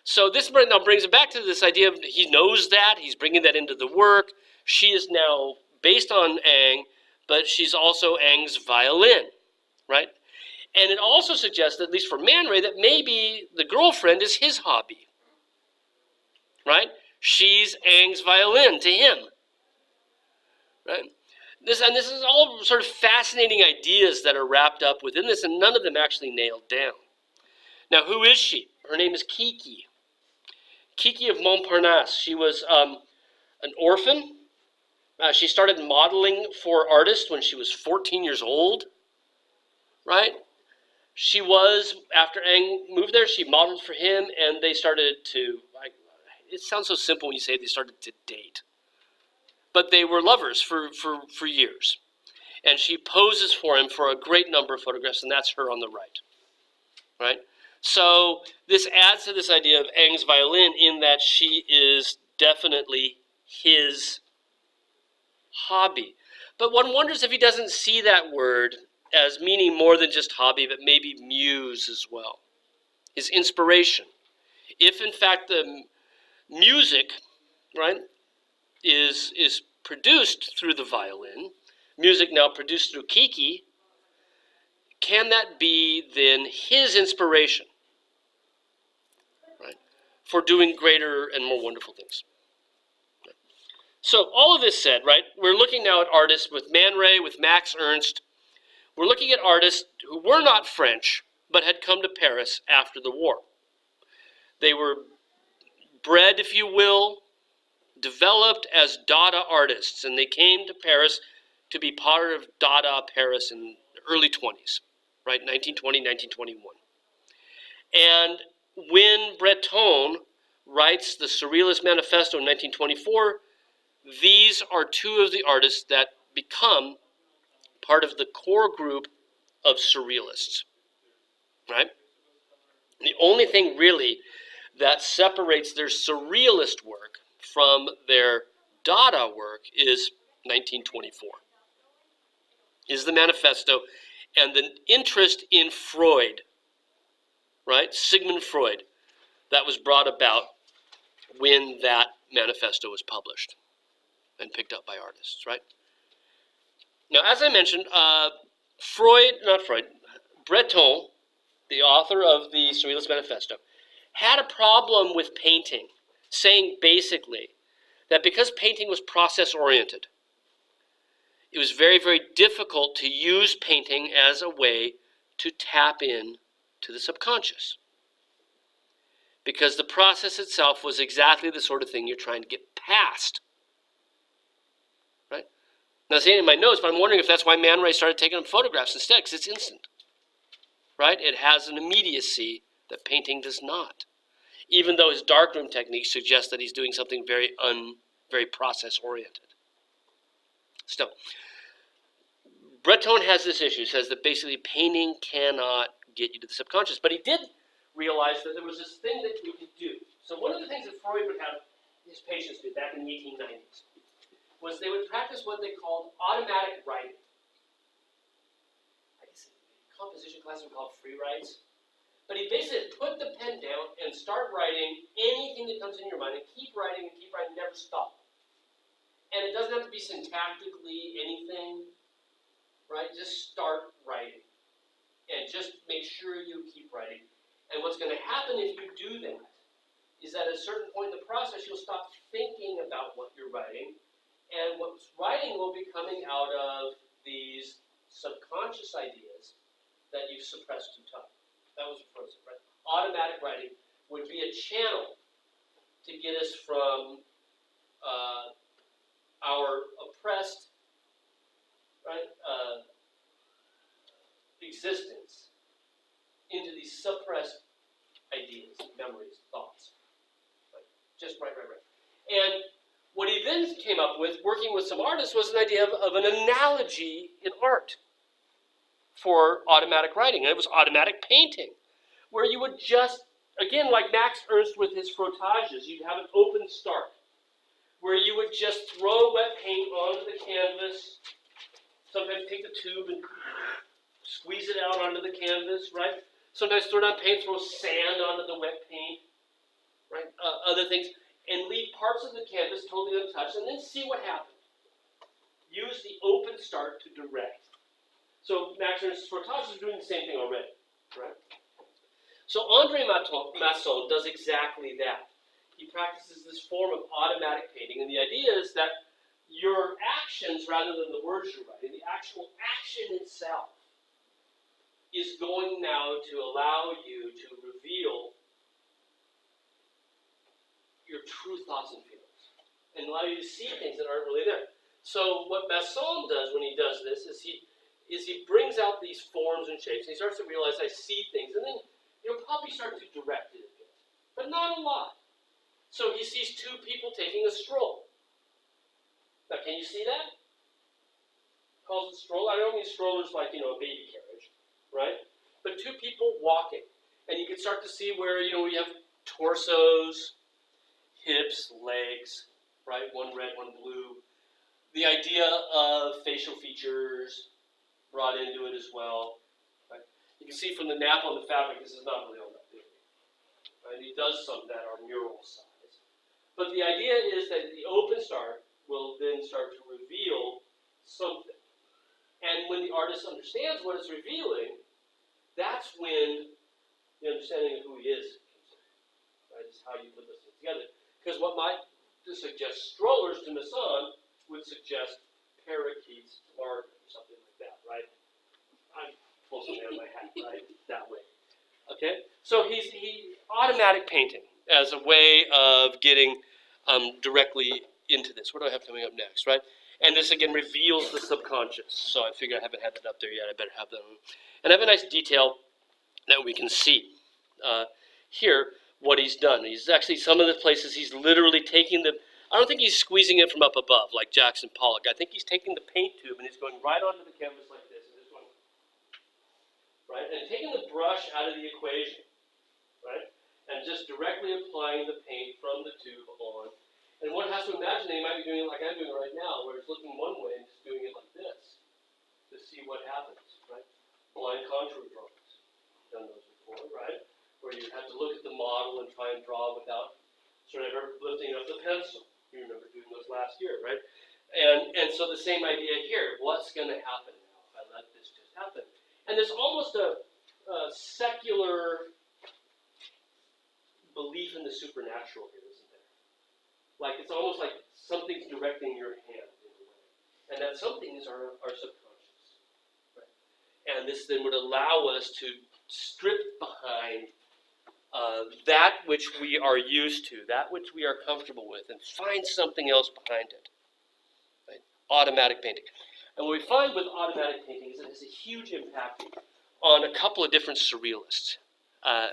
So this now brings it back to this idea of he knows that, he's bringing that into the work. She is now based on Eng, but she's also Eng's violin, right? And it also suggests, at least for Man Ray, that maybe the girlfriend is his hobby, right? She's Eng's violin to him, right? This is all sort of fascinating ideas that are wrapped up within this, and none of them actually nailed down. Now, who is she? Her name is Kiki. Kiki of Montparnasse. She was an orphan. She started modeling for artists when she was 14 years old, right? She was, after Eng moved there, she modeled for him, and they started to, it sounds so simple when you say they started to date. But they were lovers for years. And she poses for him for a great number of photographs, and that's her on the right? So this adds to this idea of Eng's violin in that she is definitely his hobby. But one wonders if he doesn't see that word as meaning more than just hobby, but maybe muse as well. His inspiration. If in fact the music, right, is produced through the violin, music now produced through Kiki, can that be then his inspiration, right, for doing greater and more wonderful things? So all of this said, right, we're looking now at artists with Man Ray, with Max Ernst. We're looking at artists who were not French, but had come to Paris after the war. They were bred, if you will, developed as Dada artists, and they came to Paris to be part of Dada Paris in the early 20s, right, 1920, 1921. And when Breton writes the Surrealist Manifesto in 1924, these are two of the artists that become part of the core group of Surrealists, right? The only thing really that separates their Surrealist work from their Dada work is 1924, is the manifesto and the interest in Freud, right? Sigmund Freud, that was brought about when that manifesto was published and picked up by artists, right? Now, as I mentioned, Breton, the author of the Surrealist Manifesto, had a problem with painting, saying basically that because painting was process-oriented, it was very, very difficult to use painting as a way to tap in to the subconscious, because the process itself was exactly the sort of thing you're trying to get past. Right? Now, see it in my notes, but I'm wondering if that's why Man Ray started taking photographs instead, because it's instant. Right? It has an immediacy that painting does not, even though his darkroom techniques suggest that he's doing something very process-oriented. Still, Breton has this issue, says that basically painting cannot get you to the subconscious, but he did realize that there was this thing that you could do. So one of the things that Freud would have his patients do back in the 1890s was they would practice what they called automatic writing. I guess composition class would call it free writes. But he basically put the pen down and start writing anything that comes in your mind and keep writing, never stop. And it doesn't have to be syntactically anything, right? Just start writing. And just make sure you keep writing. And what's going to happen if you do that is that at a certain point in the process, process, you'll stop thinking about what you're writing, and what's writing will be coming out of these subconscious ideas that you've suppressed through time. That was the first, right? Automatic writing would be a channel to get us from our oppressed, right, existence into these suppressed ideas, memories, thoughts. Right? Just right. And what he then came up with, working with some artists, was an idea of an analogy in art for automatic writing. And it was automatic painting, where you would just, again, like Max Ernst with his frottages, you'd have an open start, where you would just throw wet paint onto the canvas, sometimes take the tube and squeeze it out onto the canvas, right? Sometimes throw down paint, throw sand onto the wet paint, right? Other things, and leave parts of the canvas totally untouched, and then see what happened. Use the open start to direct. So Max Ernst's frottages is doing the same thing already, right? So André Masson does exactly that. He practices this form of automatic painting, and the idea is that your actions, rather than the words you're writing, the actual action itself is going now to allow you to reveal your true thoughts and feelings, and allow you to see things that aren't really there. So what Masson does when he does this is he brings out these forms and shapes, and he starts to realize, I see things, and then he'll probably start to direct it a bit, but not a lot. So he sees two people taking a stroll. Now, can you see that? Calls it stroll. I don't mean strollers like, a baby carriage, right? But two people walking. And you can start to see where, we have torsos, hips, legs, right? One red, one blue. The idea of facial features brought into it as well. Right? You can see from the nap on the fabric, this is not really all that big. Right? He does some that are mural size. But the idea is that the open start will then start to reveal something. And when the artist understands what it's revealing, that's when the understanding of who he is comes in. Right? Is how you put this together. Because what might suggest strollers to Masson would suggest parakeets to Margaret or something like that, right? I'm pulling it out of my hat, right? That way. Okay? So he automatic painting as a way of getting directly into this. What do I have coming up next, right? And this again reveals the subconscious. So I figure I haven't had that up there yet. I better have that on. And I have a nice detail that we can see here what he's done. He's actually, some of the places he's literally taking the, I don't think he's squeezing it from up above like Jackson Pollock. I think he's taking the paint tube and he's going right onto the canvas like this, and just going, right? And taking the brush out of the equation, right? And just directly applying the paint from the tube on. And one has to imagine that he might be doing it like I'm doing right now, where it's looking one way and just doing it like this to see what happens, right? Blind contour drawings. Done those before, right? Where you have to look at the model and try and draw without sort of ever lifting up the pencil. You remember doing those last year, right? And so the same idea here. What's going to happen now if I let this just happen? And there's almost a secular belief in the supernatural here, isn't there? Like it's almost like something's directing your hand in a way. And that something is our subconscious. Right? And this then would allow us to strip behind that which we are used to, that which we are comfortable with, and find something else behind it. Right? Automatic painting. And what we find with automatic painting is it has a huge impact on a couple of different surrealists,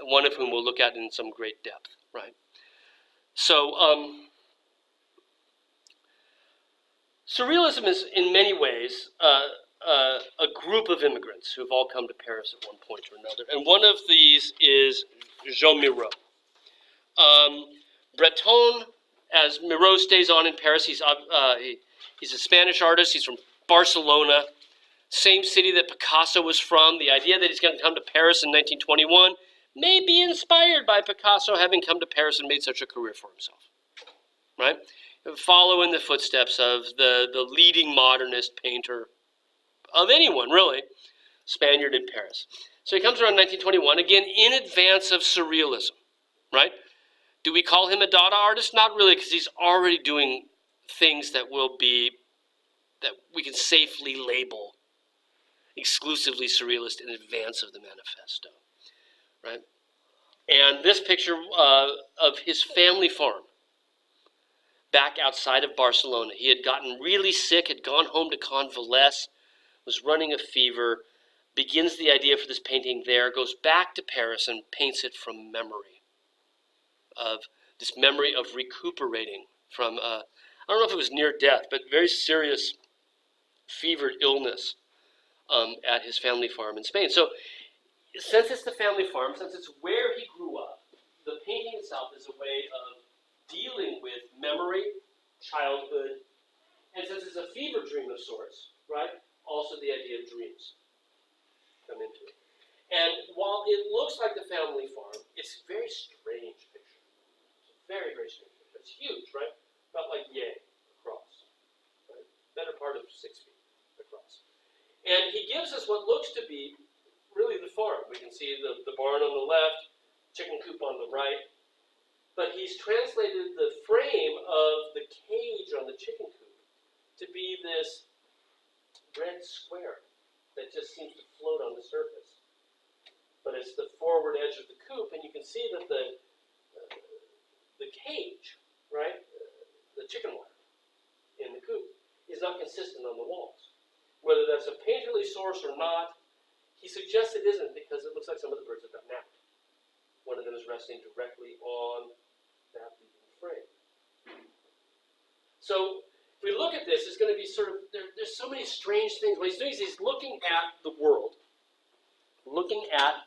one of whom we'll look at in some great depth. Right? So, surrealism is, in many ways, a group of immigrants who have all come to Paris at one point or another. And one of these is Jean Miro. Breton, as Miro stays on in Paris, he's a Spanish artist. He's from Barcelona, same city that Picasso was from. The idea that he's going to come to Paris in 1921 may be inspired by Picasso having come to Paris and made such a career for himself. Right? Follow in the footsteps of the leading modernist painter of anyone, really, Spaniard in Paris. So he comes around 1921, again, in advance of surrealism, right? Do we call him a Dada artist? Not really, because he's already doing things that we can safely label exclusively surrealist in advance of the manifesto, right? And this picture of his family farm back outside of Barcelona. He had gotten really sick, had gone home to convalesce, was running a fever, begins the idea for this painting there, goes back to Paris and paints it from memory, of this memory of recuperating from, I don't know if it was near death, but very serious fevered illness at his family farm in Spain. So since it's the family farm, since it's where he grew up, the painting itself is a way of dealing with memory, childhood, and since it's a fever dream of sorts, right, also the idea of dreams come into it. And while it looks like the family farm, it's a very strange picture. It's a very, very strange picture. It's huge, right? About like yay across, right? Better part of 6 feet across. And he gives us what looks to be really the farm. We can see the barn on the left, chicken coop on the right. But he's translated the frame of the cage on the chicken coop to be this red square that just seems to float on the surface. But it's the forward edge of the coop, and you can see that the cage, right, the chicken wire in the coop, is not consistent on the walls. Whether that's a painterly source or not, he suggests it isn't because it looks like some of the birds have got napped. One of them is resting directly on that leading frame. So if we look at this, it's going to be sort of, there's so many strange things. What he's doing is he's looking at the world, looking at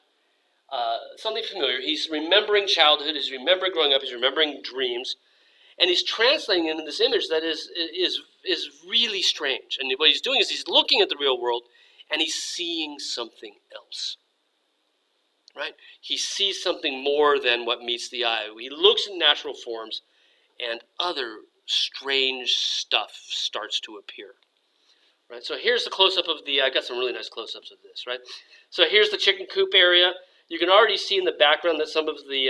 something familiar. He's remembering childhood, he's remembering growing up, he's remembering dreams, and he's translating it into this image that is really strange. And what he's doing is he's looking at the real world and he's seeing something else. Right? He sees something more than what meets the eye. He looks at natural forms and other strange stuff starts to appear. Right? So here's the close-up of the, I got some really nice close-ups of this, right? So here's the chicken coop area. You can already see in the background that some of the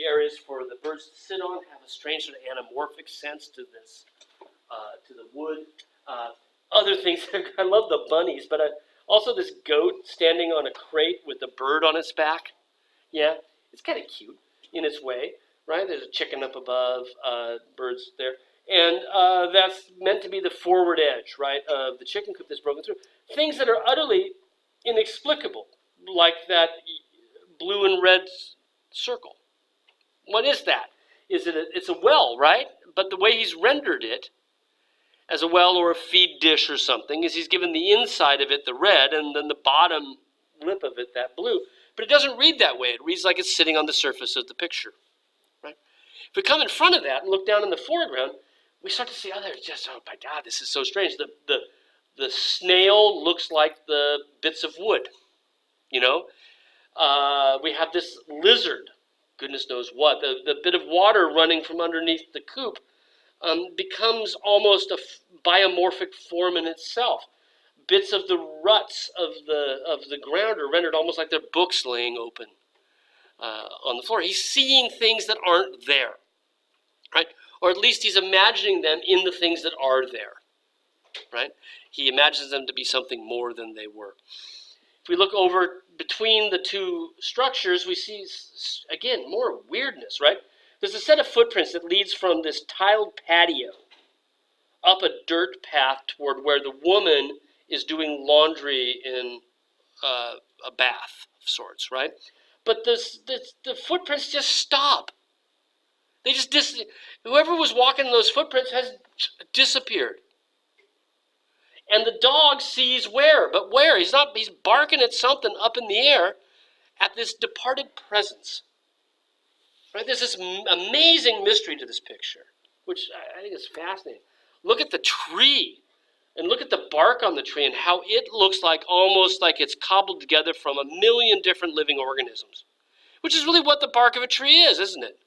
areas for the birds to sit on have a strange sort of anamorphic sense to this, to the wood. Other things, I love the bunnies, but also this goat standing on a crate with a bird on its back. Yeah, it's kind of cute in its way, right? There's a chicken up above, birds there. And that's meant to be the forward edge, right, of the chicken coop that's broken through. Things that are utterly inexplicable, like that blue and red circle. What is that? It's a well, right? But the way he's rendered it as a well or a feed dish or something is he's given the inside of it the red and then the bottom lip of it that blue. But it doesn't read that way. It reads like it's sitting on the surface of the picture. Right? If we come in front of that and look down in the foreground, we start to see, oh, there's just, oh my God, this is so strange. The snail looks like the bits of wood, you know? We have this lizard, goodness knows what. The bit of water running from underneath the coop becomes almost a biomorphic form in itself. Bits of the ruts of the ground are rendered almost like they're books laying open on the floor. He's seeing things that aren't there, right? Or at least he's imagining them in the things that are there, right? He imagines them to be something more than they were. If we look over between the two structures, we see, again, more weirdness, right? There's a set of footprints that leads from this tiled patio up a dirt path toward where the woman is doing laundry in a bath of sorts, right? But the footprints just stop. They just whoever was walking in those footprints has disappeared. And the dog sees where, but where? He's barking at something up in the air at this departed presence. Right? There's this amazing mystery to this picture, which I think is fascinating. Look at the tree, and look at the bark on the tree and how it looks like almost like it's cobbled together from a million different living organisms, which is really what the bark of a tree is, isn't it?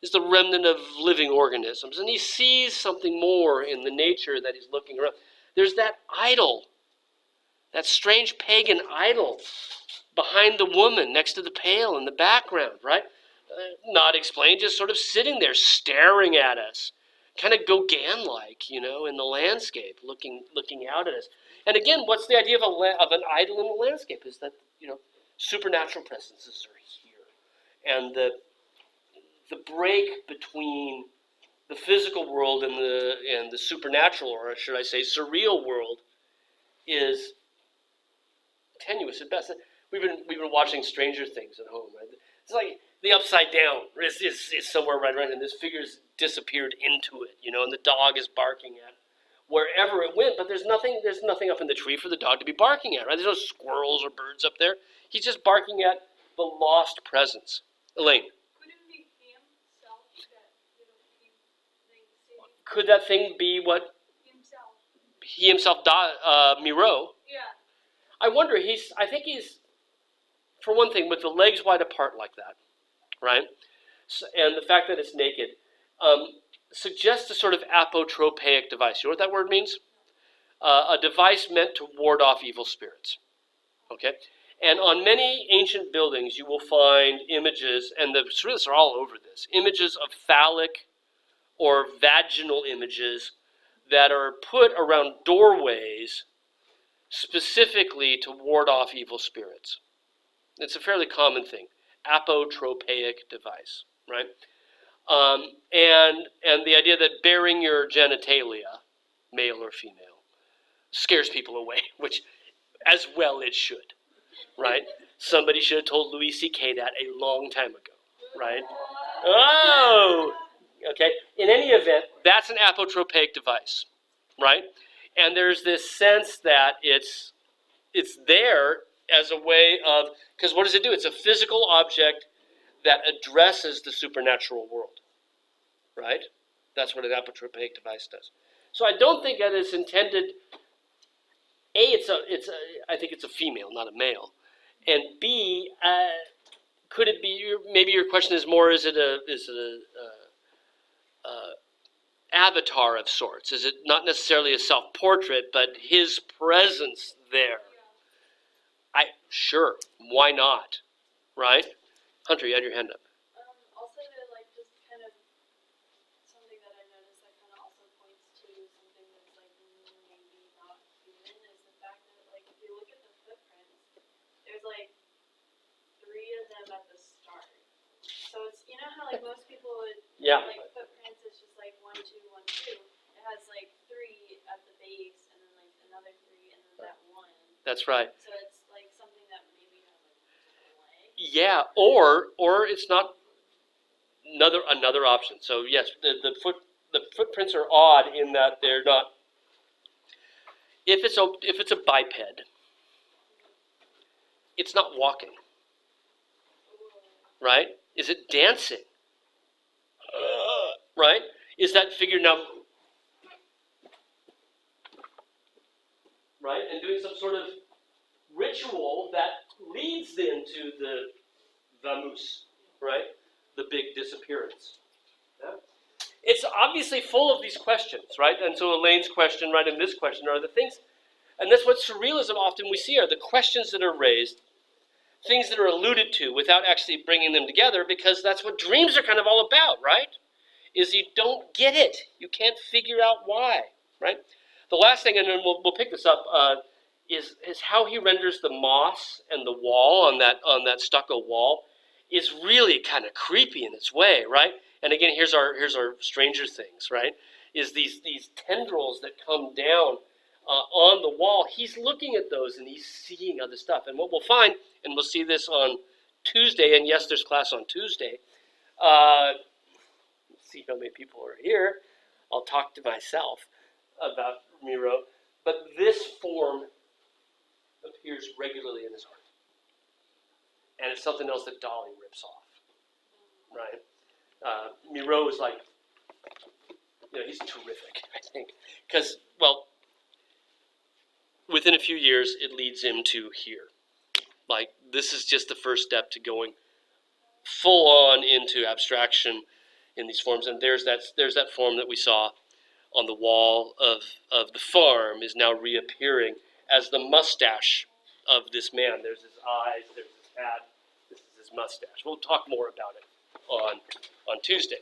It's the remnant of living organisms. And he sees something more in the nature that he's looking around. There's that idol, that strange pagan idol behind the woman next to the pail in the background, right? not explained, just sort of sitting there staring at us, kind of Gauguin-like, in the landscape, looking out at us. And again, what's the idea of an idol in the landscape? Is that supernatural presences are here, and the break between the physical world and the supernatural, or should I say, surreal world, is tenuous at best. We've been watching Stranger Things at home, right? It's like the Upside Down is somewhere right around, and this figure's disappeared into it, and the dog is barking at wherever it went, but there's nothing up in the tree for the dog to be barking at, right? There's no squirrels or birds up there. He's just barking at the lost presence. Elaine. Could that thing be what? He himself, Miro. Yeah. I wonder, I think he's, for one thing, with the legs wide apart like that, right? So, and the fact that it's naked, suggests a sort of apotropaic device. You know what that word means? A device meant to ward off evil spirits. Okay? And on many ancient buildings, you will find images, and the surrealists are all over this, images of phallic or vaginal images that are put around doorways specifically to ward off evil spirits. It's a fairly common thing. Apotropaic device, right? And the idea that bearing your genitalia, male or female, scares people away, which as well it should, right? Somebody should have told Louis C.K. that a long time ago, right? Oh! Okay, in any event, that's an apotropaic device, right? And there's this sense that it's there as a way of, because what does it do? It's a physical object that addresses the supernatural world, right? That's what an apotropaic device does. So I don't think that it's intended. I think it's a female, not a male, and B, could it be? Maybe your question is more: is it a avatar of sorts? Is it not necessarily a self-portrait, but his presence there? Sure, why not, right? Hunter, you had your hand up. Also, just kind of something that I noticed that kind of also points to something that's maybe not human is the fact that if you look at the footprints, there's 3 of them at the start. So it's how most people would footprints is just 1, 2, 1, 2. It has 3 at the base and then another 3 and then that 1. That's right. So it's something that maybe has legs. Yeah, or it's not another option. So yes, the footprints are odd in that they're not. If it's a biped, it's not walking, right? Is it dancing? Right? Is that figure now, right? And doing some sort of ritual that leads then to the vamoose, right? The big disappearance. Yeah? It's obviously full of these questions, right? And so Elaine's question, right, and this question are the things, and that's what surrealism often we see are the questions that are raised, things that are alluded to without actually bringing them together, because that's what dreams are kind of all about, right? Is you don't get it. You can't figure out why, right? The last thing, and then we'll pick this up, is how he renders the moss and the wall on that stucco wall is really kind of creepy in its way, right? And again, here's our Stranger Things, right? Is these tendrils that come down on the wall. He's looking at those and he's seeing other stuff. And what we'll find, and we'll see this on Tuesday, and yes, there's class on Tuesday. See how many people are here. I'll talk to myself about Miro. But this form appears regularly in his art. And it's something else that Dali rips off, right? Miro is he's terrific, I think. Because, well, within a few years, it leads him to here. This is just the first step to going full on into abstraction in these forms. And there's that form that we saw on the wall of the farm is now reappearing as the mustache of this man. There's his eyes, there's his hat, this is his mustache. We'll talk more about it. on Tuesday.